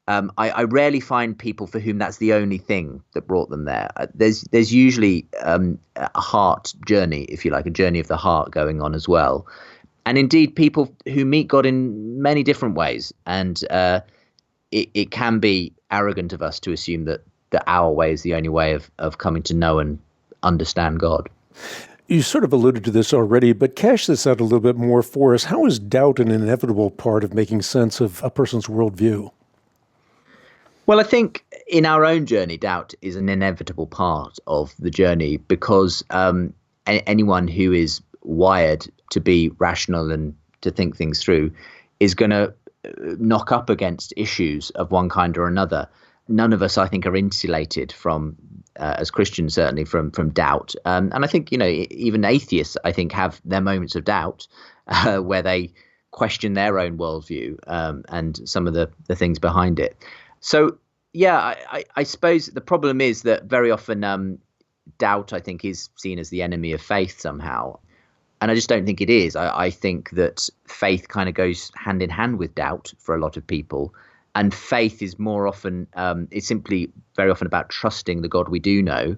I rarely find people for whom that's the only thing that brought them there. There's usually a heart journey, if you like, a journey of the heart going on as well. And indeed, people who meet God in many different ways. And it can be arrogant of us to assume that our way is the only way of coming to know and understand God. You sort of alluded to this already, but cash this out a little bit more for us. How is doubt an inevitable part of making sense of a person's worldview? Well, I think in our own journey, doubt is an inevitable part of the journey because anyone who is wired to be rational and to think things through is going to knock up against issues of one kind or another. None of us, I think, are insulated from, as Christians, certainly from doubt. And I think, even atheists, I think, have their moments of doubt where they question their own worldview and some of the things behind it. So, yeah, I suppose the problem is that very often doubt, I think, is seen as the enemy of faith somehow. And I just don't think it is. I think that faith kind of goes hand in hand with doubt for a lot of people. And faith is more often, it's simply very often about trusting the God we do know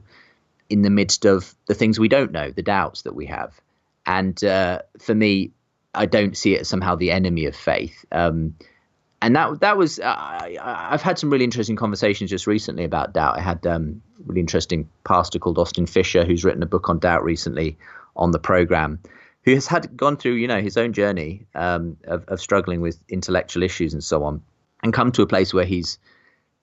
in the midst of the things we don't know, the doubts that we have. And for me, I don't see it as somehow the enemy of faith. And that was, I've had some really interesting conversations just recently about doubt. I had a really interesting pastor called Austin Fisher, who's written a book on doubt recently on the program, who has gone through, his own journey of struggling with intellectual issues and so on, and come to a place where he's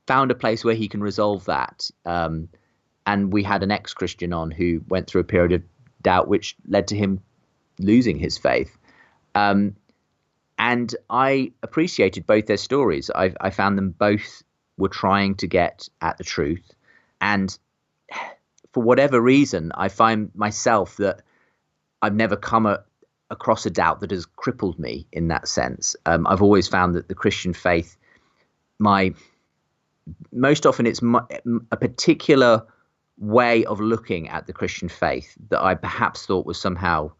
found a place where he can resolve that. And we had an ex-Christian on who went through a period of doubt, which led to him losing his faith. And I appreciated both their stories. I found them both were trying to get at the truth. And for whatever reason, I find myself that I've never come across a doubt that has crippled me in that sense. I've always found that the Christian faith, most often it's a particular way of looking at the Christian faith that I perhaps thought was somehow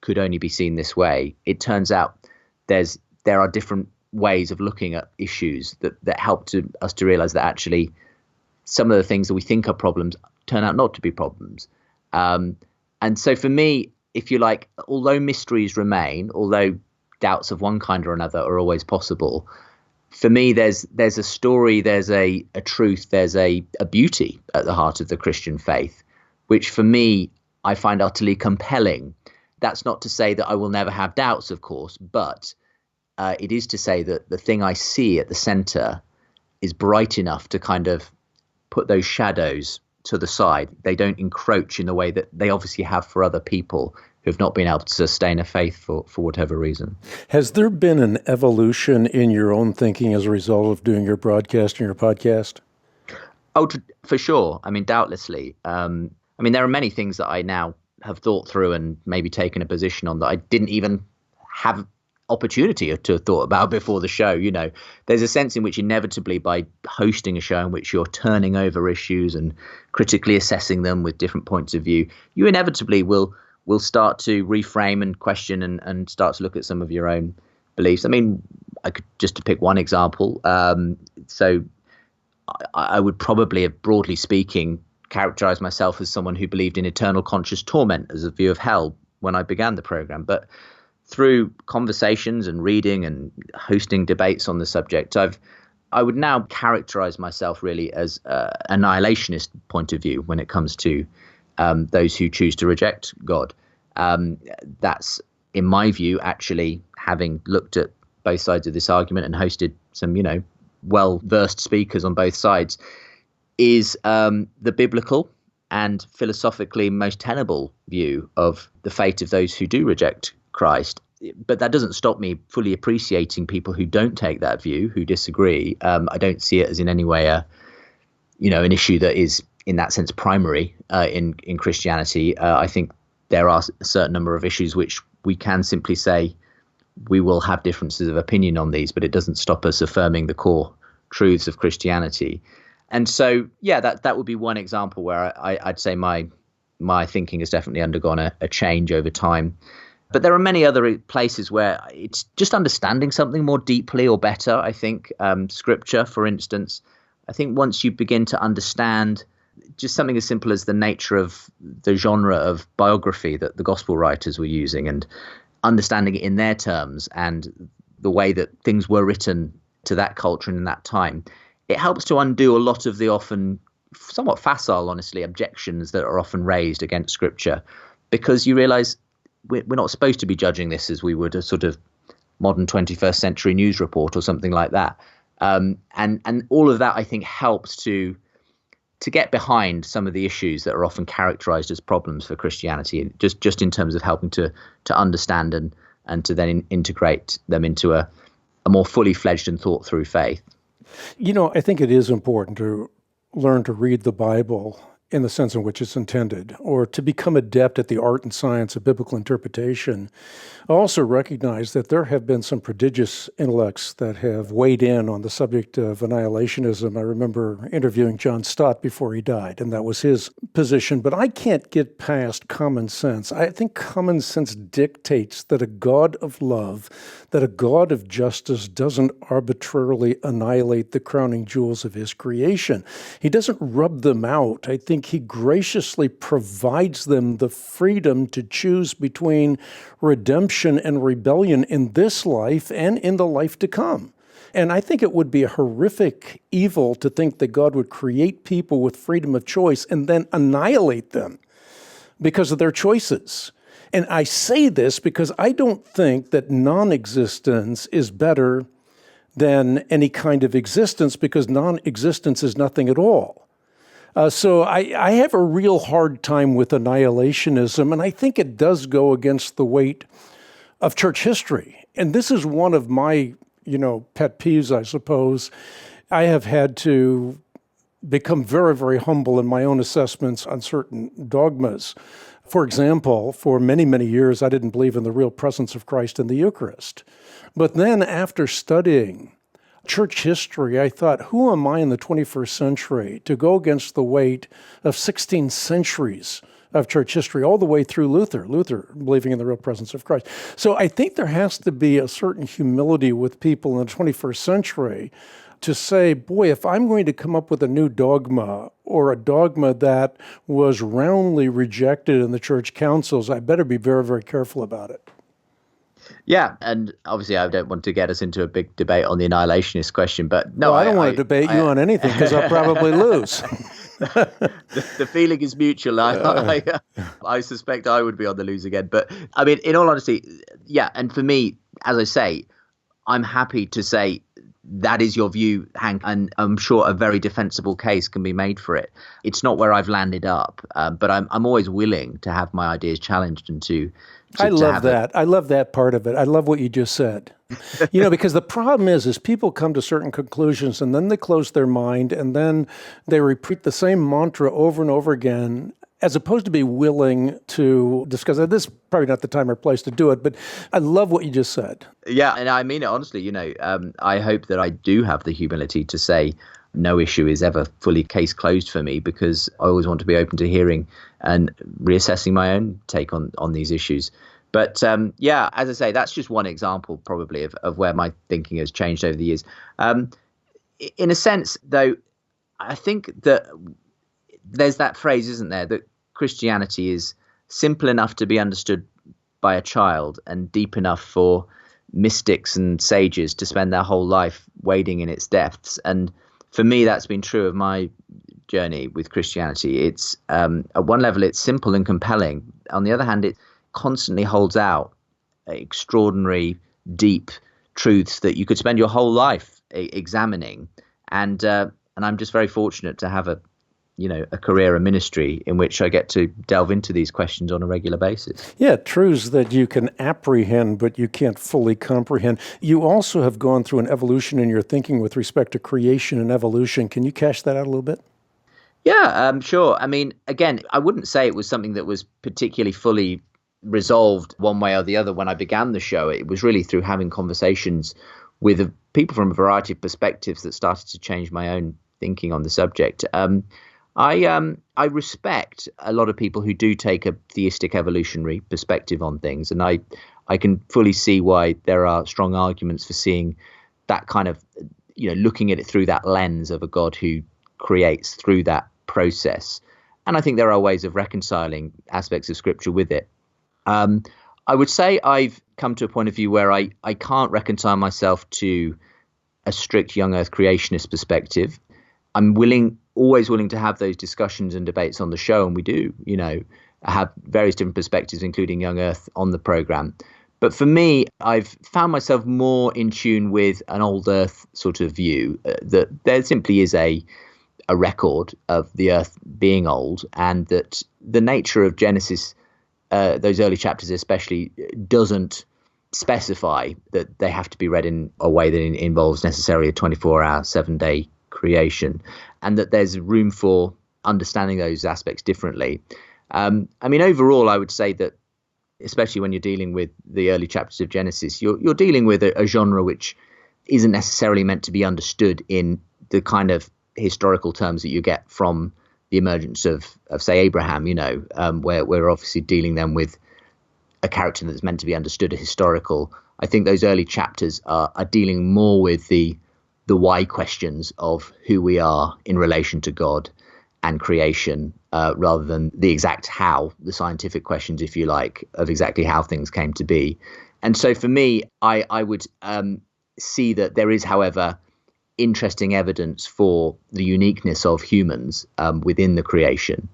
could only be seen this way. It turns out there are different ways of looking at issues that help us to realize that actually some of the things that we think are problems turn out not to be problems. And so for me, if you like, although mysteries remain, although doubts of one kind or another are always possible, for me, there's a story, there's a truth, there's a beauty at the heart of the Christian faith, which for me, I find utterly compelling. That's not to say that I will never have doubts, of course, but it is to say that the thing I see at the center is bright enough to kind of put those shadows to the side. They don't encroach in the way that they obviously have for other people who have not been able to sustain a faith for whatever reason. Has there been an evolution in your own thinking as a result of doing your broadcast and your podcast? Oh, for sure. I mean, doubtlessly. There are many things that I now have thought through and maybe taken a position on that I didn't even have opportunity to have thought about before the show. There's a sense in which inevitably by hosting a show in which you're turning over issues and critically assessing them with different points of view, you inevitably will start to reframe and question and start to look at some of your own beliefs. I mean, I could just to pick one example. So I would probably have, broadly speaking, characterized myself as someone who believed in eternal conscious torment as a view of hell when I began the program. But through conversations and reading and hosting debates on the subject, I would now characterize myself really as an annihilationist point of view when it comes to those who choose to reject God. That's, in my view, actually, having looked at both sides of this argument and hosted some, well-versed speakers on both sides, is the biblical and philosophically most tenable view of the fate of those who do reject Christ. But that doesn't stop me fully appreciating people who don't take that view, who disagree. I don't see it as in any way an issue that is in that sense primary in Christianity. I think there are a certain number of issues which we can simply say we will have differences of opinion on these, but it doesn't stop us affirming the core truths of Christianity. And so, yeah, that would be one example where I'd say my thinking has definitely undergone a change over time. But there are many other places where it's just understanding something more deeply or better, I think. Scripture, for instance. I think once you begin to understand just something as simple as the nature of the genre of biography that the gospel writers were using and understanding it in their terms and the way that things were written to that culture and in that time, it helps to undo a lot of the often somewhat facile, honestly, objections that are often raised against Scripture, because you realize we're not supposed to be judging this as we would a sort of modern 21st century news report or something like that. And all of that, I think, helps to get behind some of the issues that are often characterized as problems for Christianity, just in terms of helping to understand and to then integrate them into a more fully fledged and thought through faith. I think it is important to learn to read the Bible in the sense in which it's intended, or to become adept at the art and science of biblical interpretation. I also recognize that there have been some prodigious intellects that have weighed in on the subject of annihilationism. I remember interviewing John Stott before he died, and that was his position. But I can't get past common sense. I think common sense dictates that a God of love, that a God of justice doesn't arbitrarily annihilate the crowning jewels of his creation. He doesn't rub them out. I think he graciously provides them the freedom to choose between redemption and rebellion in this life and in the life to come. And I think it would be a horrific evil to think that God would create people with freedom of choice and then annihilate them because of their choices. And I say this because I don't think that non-existence is better than any kind of existence, because non-existence is nothing at all. So I have a real hard time with annihilationism, and I think it does go against the weight of church history. And this is one of my, pet peeves, I suppose. I have had to become very, very humble in my own assessments on certain dogmas. For example, for many, many years, I didn't believe in the real presence of Christ in the Eucharist. But then after studying church history, I thought, who am I in the 21st century to go against the weight of 16 centuries of church history, all the way through Luther believing in the real presence of Christ. So I think there has to be a certain humility with people in the 21st century to say, boy, if I'm going to come up with a new dogma, or a dogma that was roundly rejected in the church councils, I better be very, very careful about it. Yeah, and obviously I don't want to get us into a big debate on the annihilationist question, but no, I don't want to debate you on anything, because I'll probably lose. The feeling is mutual. I suspect I would be on the lose again. But I mean, in all honesty, yeah, and for me, as I say, I'm happy to say that is your view, Hank, and I'm sure a very defensible case can be made for it. It's not where I've landed up, but I'm always willing to have my ideas challenged and to I love that. I love that part of it. I love what you just said. Because the problem is people come to certain conclusions and then they close their mind and then they repeat the same mantra over and over again, as opposed to be willing to discuss it. This is probably not the time or place to do it, but I love what you just said. Yeah, and I mean it honestly. I hope that I do have the humility to say no issue is ever fully case closed for me, because I always want to be open to hearing and reassessing my own take on these issues. But yeah, as I say, that's just one example probably of where my thinking has changed over the years. In a sense, though, I think that there's that phrase, isn't there, that Christianity is simple enough to be understood by a child and deep enough for mystics and sages to spend their whole life wading in its depths. And for me, that's been true of my journey with Christianity. It's at one level, it's simple and compelling. On the other hand, it constantly holds out extraordinary, deep truths that you could spend your whole life examining. And I'm just very fortunate to have a career, a ministry in which I get to delve into these questions on a regular basis. Yeah, truths that you can apprehend, but you can't fully comprehend. You also have gone through an evolution in your thinking with respect to creation and evolution. Can you cash that out a little bit? Yeah, sure. I mean, again, I wouldn't say it was something that was particularly fully resolved one way or the other when I began the show. It was really through having conversations with people from a variety of perspectives that started to change my own thinking on the subject. I respect a lot of people who do take a theistic evolutionary perspective on things, and I can fully see why there are strong arguments for seeing that kind of, looking at it through that lens of a God who creates through that process. And I think there are ways of reconciling aspects of Scripture with it. I would say I've come to a point of view where I can't reconcile myself to a strict young earth creationist perspective. I'm always willing to have those discussions and debates on the show, and we do, have various different perspectives, including young earth, on the program. But for me, I've found myself more in tune with an old Earth sort of view, that there simply is a record of the Earth being old, and that the nature of Genesis, those early chapters especially, doesn't specify that they have to be read in a way that involves necessarily a 24-hour, 7-day creation, and that there's room for understanding those aspects differently. I mean, overall, I would say that, especially when you're dealing with the early chapters of Genesis, you're dealing with a genre which isn't necessarily meant to be understood in the kind of historical terms that you get from the emergence of say, Abraham, where we're obviously dealing then with a character that's meant to be understood as historical. I think those early chapters are dealing more with the why questions of who we are in relation to God and creation, rather than the exact how, the scientific questions, if you like, of exactly how things came to be. And so for me, I would see that there is, however, interesting evidence for the uniqueness of humans within the creation.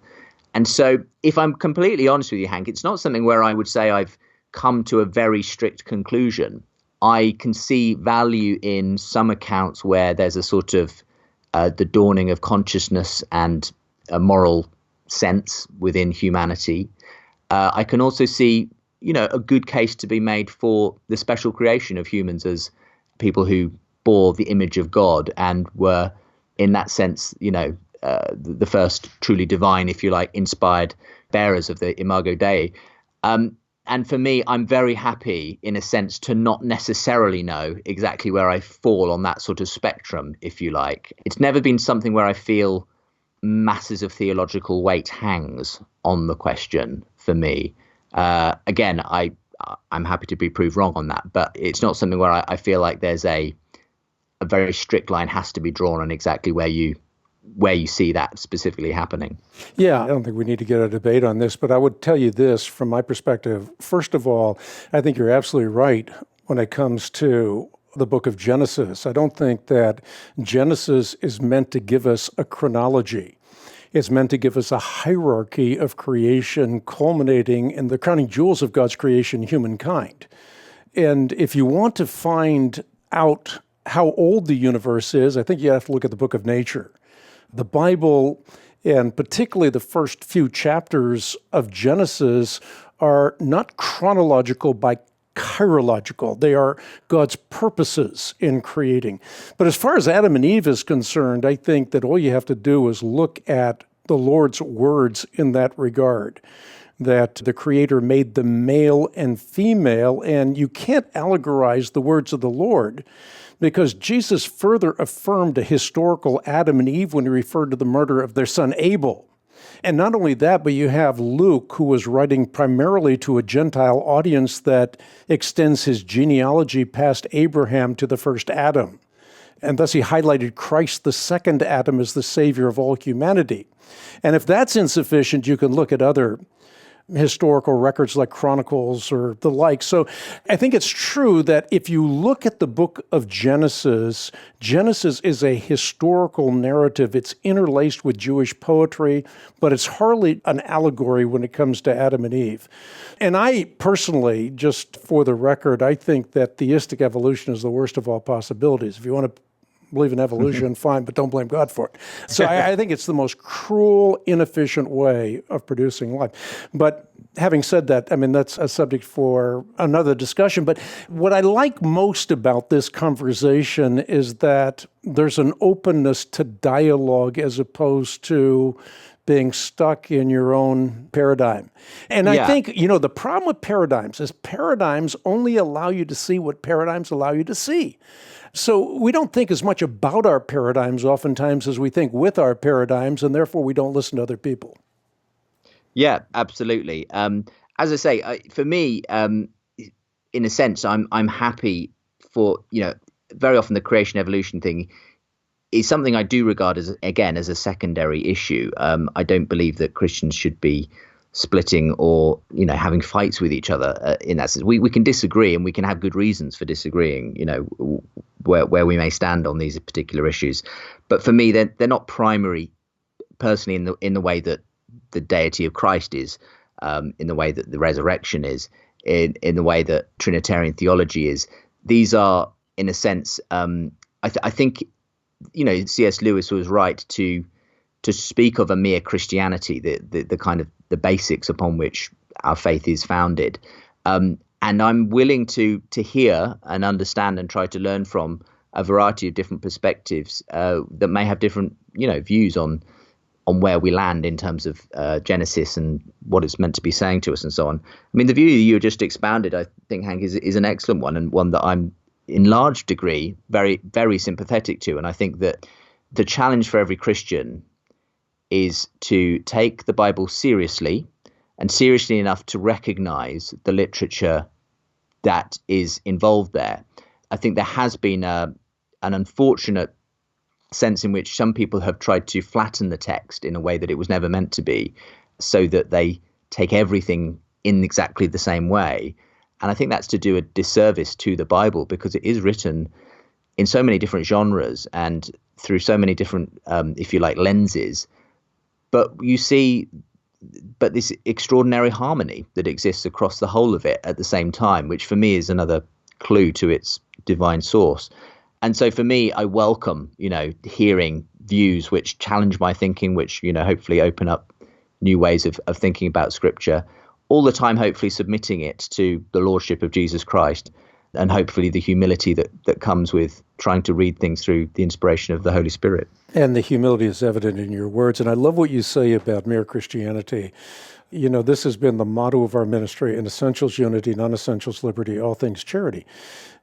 And so if I'm completely honest with you, Hank, it's not something where I would say I've come to a very strict conclusion. I can see value in some accounts where there's a sort of the dawning of consciousness and a moral sense within humanity. I can also see, a good case to be made for the special creation of humans as people who bore the image of God and were, in that sense, the first truly divine, if you like, inspired bearers of the Imago Dei. And for me, I'm very happy, in a sense, to not necessarily know exactly where I fall on that sort of spectrum, if you like. It's never been something where I feel masses of theological weight hangs on the question for me. Again, I'm happy to be proved wrong on that, but it's not something where I feel like there's a very strict line has to be drawn on exactly where you see that specifically happening. Yeah, I don't think we need to get a debate on this, but I would tell you this from my perspective. First of all, I think you're absolutely right when it comes to the book of Genesis. I don't think that Genesis is meant to give us a chronology. It's meant to give us a hierarchy of creation culminating in the crowning jewels of God's creation, humankind. And if you want to find out how old the universe is, I think you have to look at the book of nature. The Bible, and particularly the first few chapters of Genesis, are not chronological by chirological. They are God's purposes in creating. But as far as Adam and Eve is concerned, I think that all you have to do is look at the Lord's words in that regard, that the Creator made them male and female, and you can't allegorize the words of the Lord, because Jesus further affirmed a historical Adam and Eve when he referred to the murder of their son Abel. And not only that, but you have Luke, who was writing primarily to a Gentile audience that extends his genealogy past Abraham to the first Adam. And thus he highlighted Christ, the second Adam, as the Savior of all humanity. And if that's insufficient, you can look at other historical records like Chronicles or the like. So I think it's true that if you look at the book of Genesis, Genesis is a historical narrative. It's interlaced with Jewish poetry, but it's hardly an allegory when it comes to Adam and Eve. And I personally, just for the record, I think that theistic evolution is the worst of all possibilities. If you want to believe in evolution, fine, but don't blame God for it. So I think it's the most cruel, inefficient way of producing life. But having said that, I mean, that's a subject for another discussion. But what I like most about this conversation is that there's an openness to dialogue as opposed to being stuck in your own paradigm. And I think, the problem with paradigms is paradigms only allow you to see what paradigms allow you to see. So we don't think as much about our paradigms oftentimes as we think with our paradigms, and therefore we don't listen to other people. Yeah, absolutely. As I say, for me, in a sense, I'm happy for, very often the creation evolution thing is something I do regard as a secondary issue. I don't believe that Christians should be splitting or having fights with each other in that sense. We can disagree, and we can have good reasons for disagreeing, where we may stand on these particular issues. But for me, they're not primary personally in the way that the deity of Christ is, in the way that the resurrection is. in the way that Trinitarian theology is. These are, in a sense, I think, C.S. Lewis was right to speak of a mere Christianity, the kind of the basics upon which our faith is founded. And I'm willing to hear and understand and try to learn from a variety of different perspectives that may have different, views on where we land in terms of Genesis and what it's meant to be saying to us and so on. I mean, the view you just expounded, I think, Hank, is an excellent one, and one that I'm in large degree very, very sympathetic to. And I think that the challenge for every Christian is to take the Bible seriously, and seriously enough to recognize the literature that is involved there. I think there has been an unfortunate sense in which some people have tried to flatten the text in a way that it was never meant to be, so that they take everything in exactly the same way. And I think that's to do a disservice to the Bible, because it is written in so many different genres and through so many different, if you like, lenses. But you see, this extraordinary harmony that exists across the whole of it at the same time, which for me is another clue to its divine source. And so for me, I welcome, hearing views which challenge my thinking, which, hopefully open up new ways of thinking about Scripture, all the time, hopefully submitting it to the Lordship of Jesus Christ, and hopefully the humility that comes with trying to read things through the inspiration of the Holy Spirit. And the humility is evident in your words. And I love what you say about mere Christianity. This has been the motto of our ministry: in essentials, unity; non-essentials, liberty; all things, charity.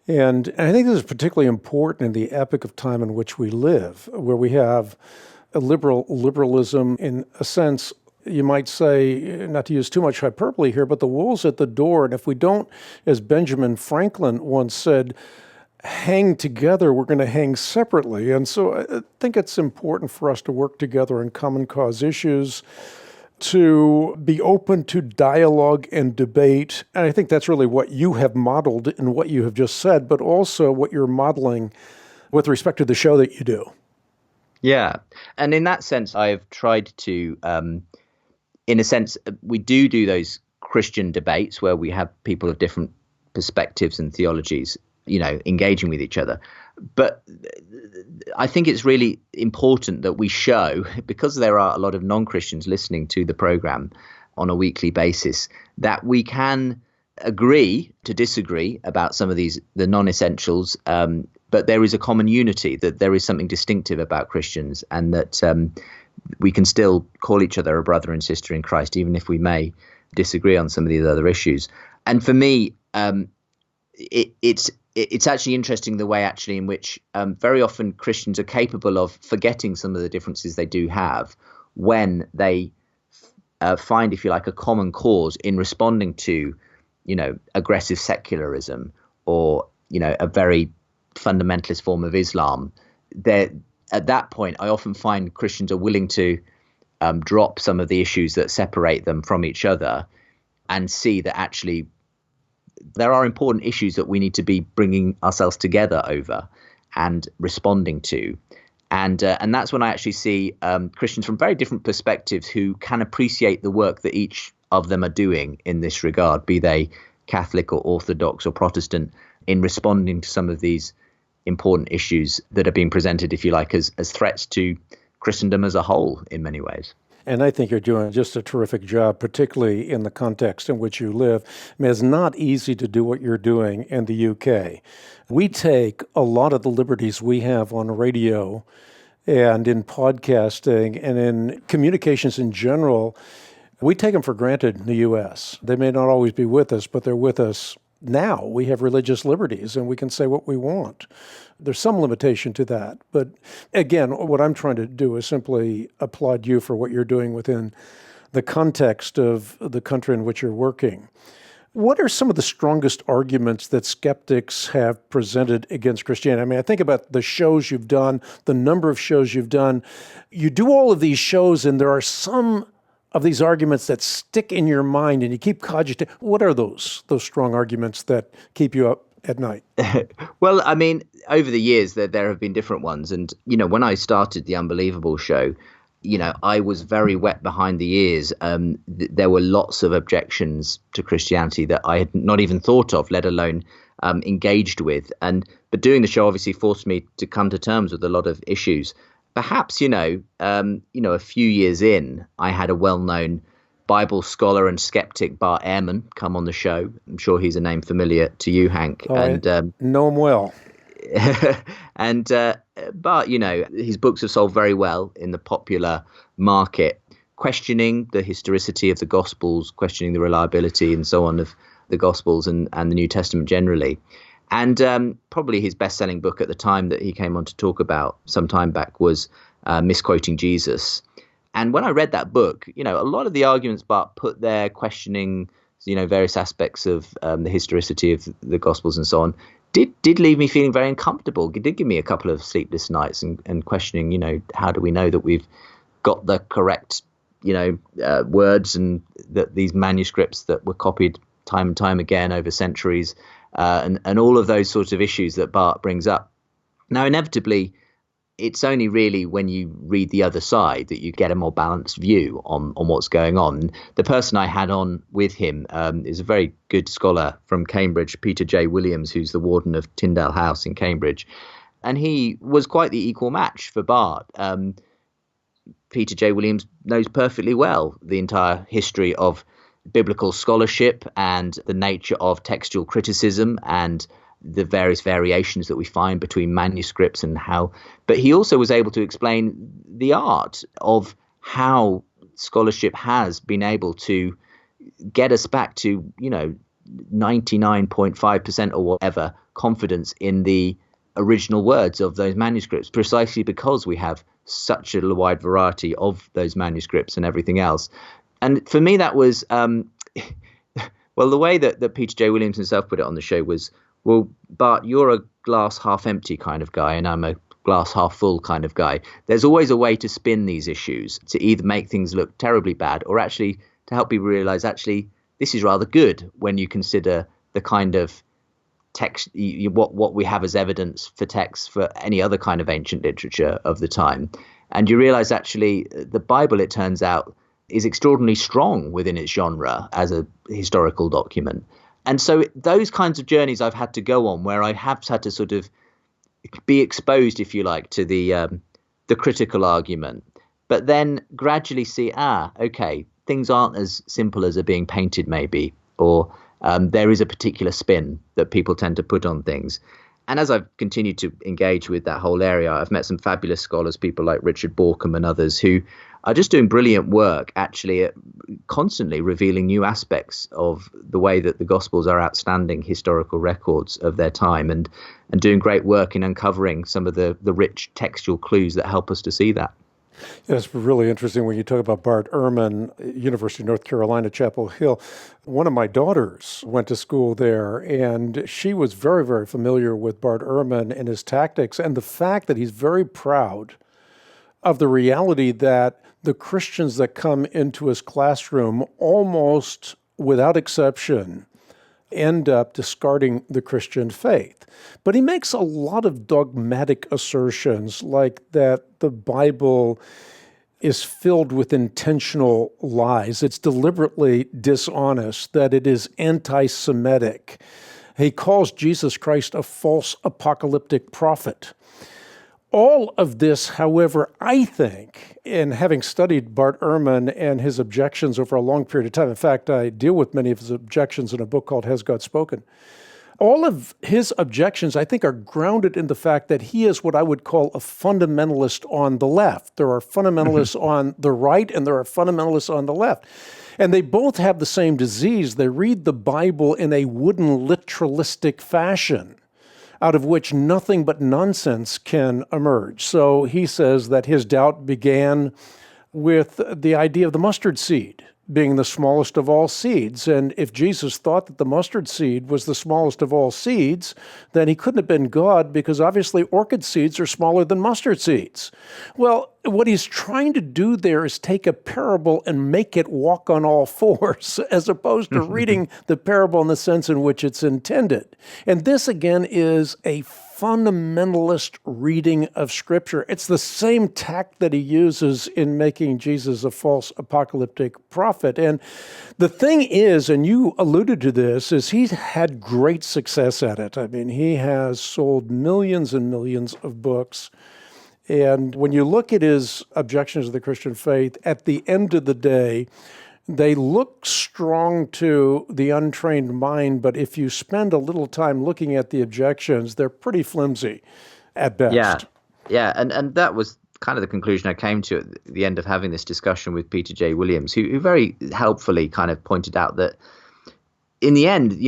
And I think this is particularly important in the epoch of time in which we live, where we have a liberalism, in a sense, you might say, not to use too much hyperbole here, but the wool's at the door. And if we don't, as Benjamin Franklin once said, hang together, we're going to hang separately. And so I think it's important for us to work together on common cause issues, to be open to dialogue and debate. And I think that's really what you have modeled in what you have just said, but also what you're modeling with respect to the show that you do. Yeah. And in that sense, I've tried to, in a sense, we do those Christian debates where we have people of different perspectives and theologies, engaging with each other. But I think it's really important that we show, because there are a lot of non-Christians listening to the program on a weekly basis, that we can agree to disagree about some of the non-essentials, but there is a common unity, that there is something distinctive about Christians, and that we can still call each other a brother and sister in Christ, even if we may disagree on some of these other issues. And for me, it's actually interesting the way in which very often Christians are capable of forgetting some of the differences they do have when they find, if you like, a common cause in responding to, aggressive secularism or, a very fundamentalist form of Islam. At that point, I often find Christians are willing to drop some of the issues that separate them from each other and see that actually there are important issues that we need to be bringing ourselves together over and responding to. And that's when I actually see Christians from very different perspectives who can appreciate the work that each of them are doing in this regard, be they Catholic or Orthodox or Protestant, in responding to some of these important issues that are being presented, if you like, as threats to Christendom as a whole in many ways. And I think you're doing just a terrific job, particularly in the context in which you live. I mean, it's not easy to do what you're doing in the UK. We take a lot of the liberties we have on radio and in podcasting and in communications in general. We take them for granted in the U.S. They may not always be with us, but they're with us now. We have religious liberties and we can say what we want. There's some limitation to that. But again, what I'm trying to do is simply applaud you for what you're doing within the context of the country in which you're working. What are some of the strongest arguments that skeptics have presented against Christianity? I mean, I think about the shows you've done, the number of shows you've done. You do all of these shows and there are some of these arguments that stick in your mind and you keep cogitating. What are those strong arguments that keep you up at night? Well, I mean, over the years, there have been different ones. And, when I started The Unbelievable show, I was very wet behind the ears. There were lots of objections to Christianity that I had not even thought of, let alone engaged with. But doing the show obviously forced me to come to terms with a lot of issues. Perhaps, a few years in, I had a well-known Bible scholar and skeptic, Bart Ehrman, come on the show. I'm sure he's a name familiar to you, Hank. Oh, and know him well. And Bart, his books have sold very well in the popular market, questioning the historicity of the Gospels, questioning the reliability and so on of the Gospels and the New Testament generally. And probably his best-selling book at the time that he came on to talk about some time back was Misquoting Jesus. And when I read that book, a lot of the arguments Bart put there, questioning, various aspects of the historicity of the Gospels and so on, did leave me feeling very uncomfortable. It did give me a couple of sleepless nights and questioning, how do we know that we've got the correct, words, and that these manuscripts that were copied time and time again over centuries, and all of those sorts of issues that Bart brings up. Now, inevitably, it's only really when you read the other side that you get a more balanced view on what's going on. The person I had on with him is a very good scholar from Cambridge, Peter J. Williams, who's the warden of Tyndale House in Cambridge. And he was quite the equal match for Bart. Peter J. Williams knows perfectly well the entire history of biblical scholarship and the nature of textual criticism and the various variations that we find between manuscripts and how, but he also was able to explain the art of how scholarship has been able to get us back to, 99.5% or whatever confidence in the original words of those manuscripts, precisely because we have such a wide variety of those manuscripts and everything else. And for me, that was, well, the way that Peter J. Williams himself put it on the show was, well, Bart, you're a glass half empty kind of guy, and I'm a glass half full kind of guy. There's always a way to spin these issues to either make things look terribly bad or actually to help people realize, actually, this is rather good when you consider the kind of text, what we have as evidence for text for any other kind of ancient literature of the time. And you realize, actually, the Bible, it turns out, is extraordinarily strong within its genre as a historical document. And so those kinds of journeys I've had to go on, where I have had to sort of be exposed, if you like, to the critical argument, but then gradually see, okay, things aren't as simple as are being painted maybe, or there is a particular spin that people tend to put on things. And as I've continued to engage with that whole area, I've met some fabulous scholars, people like Richard Borkham and others, who are just doing brilliant work, actually constantly revealing new aspects of the way that the Gospels are outstanding historical records of their time, and doing great work in uncovering some of the rich textual clues that help us to see that. Yeah, it's really interesting when you talk about Bart Ehrman, University of North Carolina, Chapel Hill. One of my daughters went to school there, and she was very, very familiar with Bart Ehrman and his tactics, and the fact that he's very proud of the reality that the Christians that come into his classroom, almost without exception, end up discarding the Christian faith. But he makes a lot of dogmatic assertions, like that the Bible is filled with intentional lies. It's deliberately dishonest, that it is anti-Semitic. He calls Jesus Christ a false apocalyptic prophet. All of this, however, I think, in having studied Bart Ehrman and his objections over a long period of time, in fact, I deal with many of his objections in a book called Has God Spoken? All of his objections, I think, are grounded in the fact that he is what I would call a fundamentalist on the left. There are fundamentalists on the right, and there are fundamentalists on the left. And they both have the same disease. They read the Bible in a wooden, literalistic fashion, out of which nothing but nonsense can emerge. So he says that his doubt began with the idea of the mustard seed being the smallest of all seeds. And if Jesus thought that the mustard seed was the smallest of all seeds, then he couldn't have been God, because obviously orchid seeds are smaller than mustard seeds. Well, what he's trying to do there is take a parable and make it walk on all fours, as opposed to reading the parable in the sense in which it's intended. And this, again, is a fundamentalist reading of Scripture. It's the same tact that he uses in making Jesus a false apocalyptic prophet. And the thing is, and you alluded to this, is he's had great success at it. I mean, he has sold millions and millions of books. And when you look at his objections to the Christian faith, at the end of the day, they look strong to the untrained mind, but if you spend a little time looking at the objections, they're pretty flimsy at best. Yeah, and that was kind of the conclusion I came to at the end of having this discussion with Peter J. Williams, who very helpfully kind of pointed out that in the end,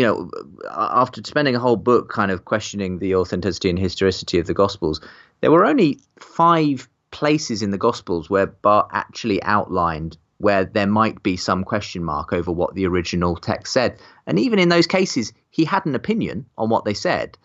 after spending a whole book kind of questioning the authenticity and historicity of the Gospels, there were only 5 places in the Gospels where Barth actually outlined where there might be some question mark over what the original text said. And even in those cases, he had an opinion on what they said.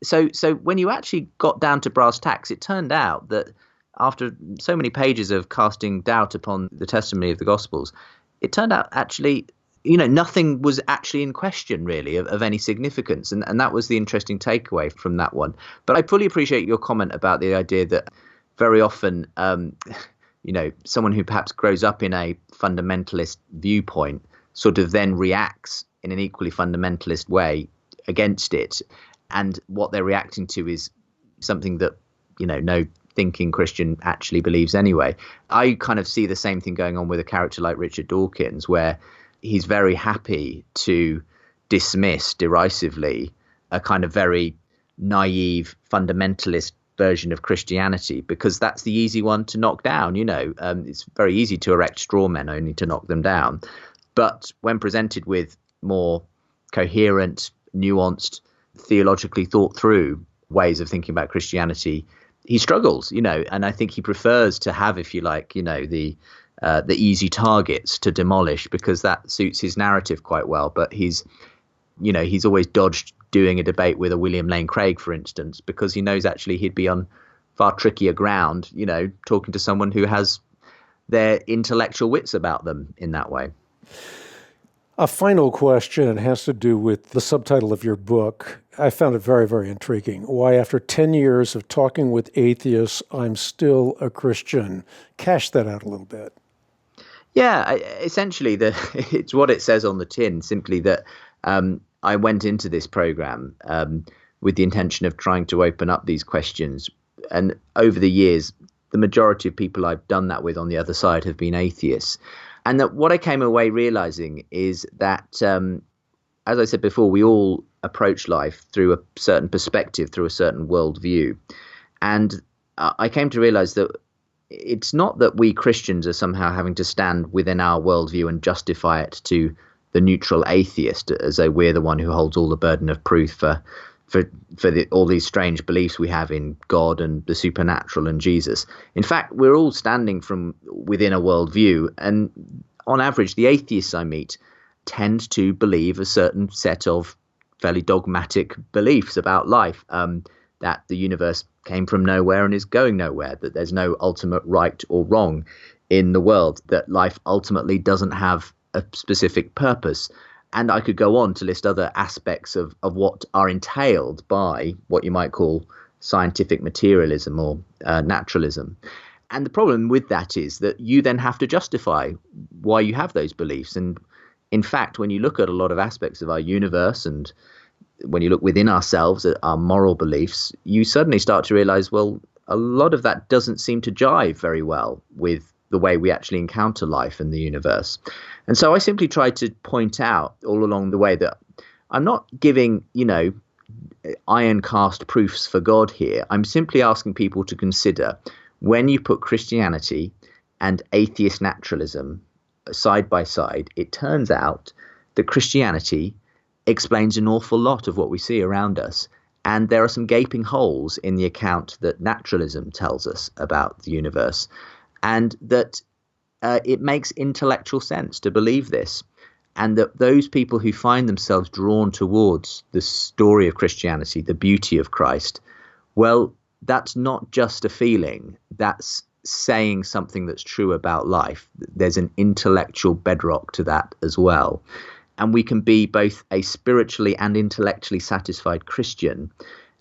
So when you actually got down to brass tacks, it turned out that after so many pages of casting doubt upon the testimony of the Gospels, it turned out actually, nothing was actually in question really of any significance. And that was the interesting takeaway from that one. But I fully appreciate your comment about the idea that very often, someone who perhaps grows up in a fundamentalist viewpoint sort of then reacts in an equally fundamentalist way against it. And what they're reacting to is something that, no thinking Christian actually believes anyway. I kind of see the same thing going on with a character like Richard Dawkins, where he's very happy to dismiss derisively a kind of very naive fundamentalist version of Christianity, because that's the easy one to knock down. It's very easy to erect straw men, only to knock them down. But when presented with more coherent, nuanced, theologically thought through ways of thinking about Christianity, he struggles, and I think he prefers to have, if you like, the easy targets to demolish, because that suits his narrative quite well. But he's always dodged doing a debate with a William Lane Craig, for instance, because he knows actually he'd be on far trickier ground, talking to someone who has their intellectual wits about them in that way. A final question, and has to do with the subtitle of your book. I found it very, very intriguing. Why, after 10 years of talking with atheists, I'm still a Christian. Cash that out a little bit. Yeah, essentially, it's what it says on the tin, simply that I went into this program with the intention of trying to open up these questions. And over the years, the majority of people I've done that with on the other side have been atheists. And that what I came away realizing is that, as I said before, we all approach life through a certain perspective, through a certain worldview. And I came to realize that it's not that we Christians are somehow having to stand within our worldview and justify it to the neutral atheist, as though we're the one who holds all the burden of proof for all these strange beliefs we have in God and the supernatural and Jesus. In fact, we're all standing from within a worldview, and on average, the atheists I meet tend to believe a certain set of fairly dogmatic beliefs about life, that the universe came from nowhere and is going nowhere, that there's no ultimate right or wrong in the world, that life ultimately doesn't have a specific purpose. And I could go on to list other aspects of what are entailed by what you might call scientific materialism or naturalism. And the problem with that is that you then have to justify why you have those beliefs. And in fact, when you look at a lot of aspects of our universe, and when you look within ourselves at our moral beliefs, you suddenly start to realize, well, a lot of that doesn't seem to jive very well with the way we actually encounter life and the universe. And so I simply tried to point out all along the way that I'm not giving, iron cast proofs for God here. I'm simply asking people to consider, when you put Christianity and atheist naturalism side by side, it turns out that Christianity explains an awful lot of what we see around us. And there are some gaping holes in the account that naturalism tells us about the universe. And that it makes intellectual sense to believe this. And that those people who find themselves drawn towards the story of Christianity, the beauty of Christ, well, that's not just a feeling. That's saying something that's true about life. There's an intellectual bedrock to that as well. And we can be both a spiritually and intellectually satisfied Christian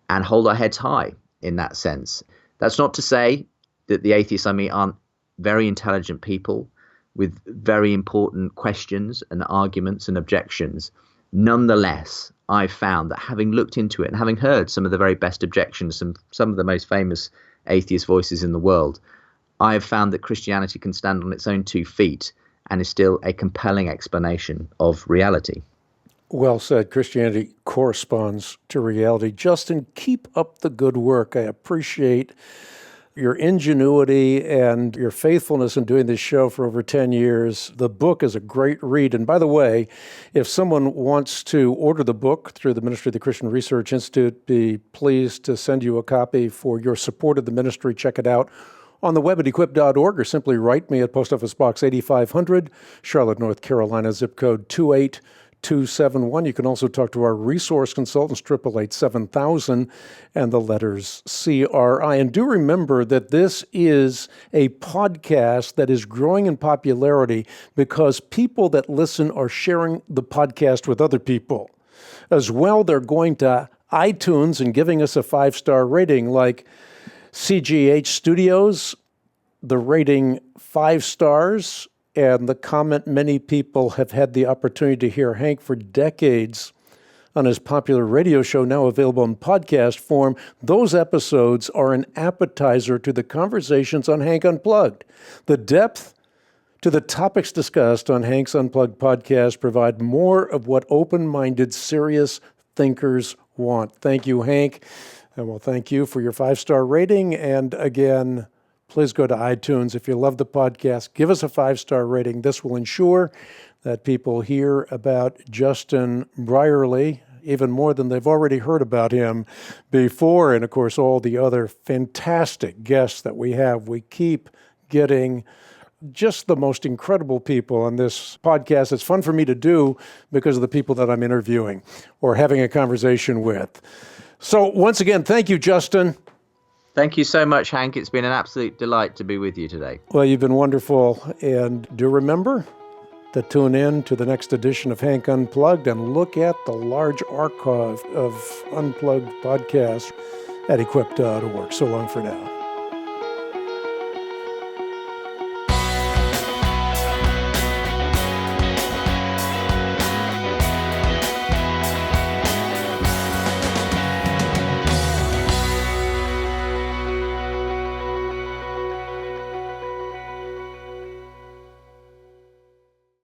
and hold our heads high in that sense. That's not to say that the atheists I meet aren't very intelligent people with very important questions and arguments and objections. Nonetheless, I've found that having looked into it and having heard some of the very best objections from some of the most famous atheist voices in the world, I have found that Christianity can stand on its own 2 feet and is still a compelling explanation of reality. Well said. Christianity corresponds to reality. Justin, keep up the good work. I appreciate your ingenuity and your faithfulness in doing this show for over 10 years. The book is a great read. And by the way, if someone wants to order the book through the Ministry of the Christian Research Institute, be pleased to send you a copy for your support of the ministry. Check it out on the web at equip.org, or simply write me at Post Office Box 8500, Charlotte, North Carolina, zip code 28271. You can also talk to our resource consultants, 888-7000, and the letters CRI. And do remember that this is a podcast that is growing in popularity because people that listen are sharing the podcast with other people. As well, they're going to iTunes and giving us a 5-star rating, like CGH Studios, the rating 5 stars, and the comment many people have had the opportunity to hear Hank for decades on his popular radio show, now available in podcast form. Those episodes are an appetizer to the conversations on Hank Unplugged. The depth to the topics discussed on Hank's Unplugged podcast provide more of what open-minded, serious thinkers want. Thank you, Hank. And well, thank you for your 5-star rating. And again, please go to iTunes. If you love the podcast, give us a 5-star rating. This will ensure that people hear about Justin Brierley even more than they've already heard about him before. And of course, all the other fantastic guests that we have. We keep getting just the most incredible people on this podcast. It's fun for me to do because of the people that I'm interviewing or having a conversation with. So once again, thank you, Justin. Thank you so much, Hank. It's been an absolute delight to be with you today. Well, you've been wonderful. And do remember to tune in to the next edition of Hank Unplugged and look at the large archive of Unplugged podcasts at equip.org. So long for now.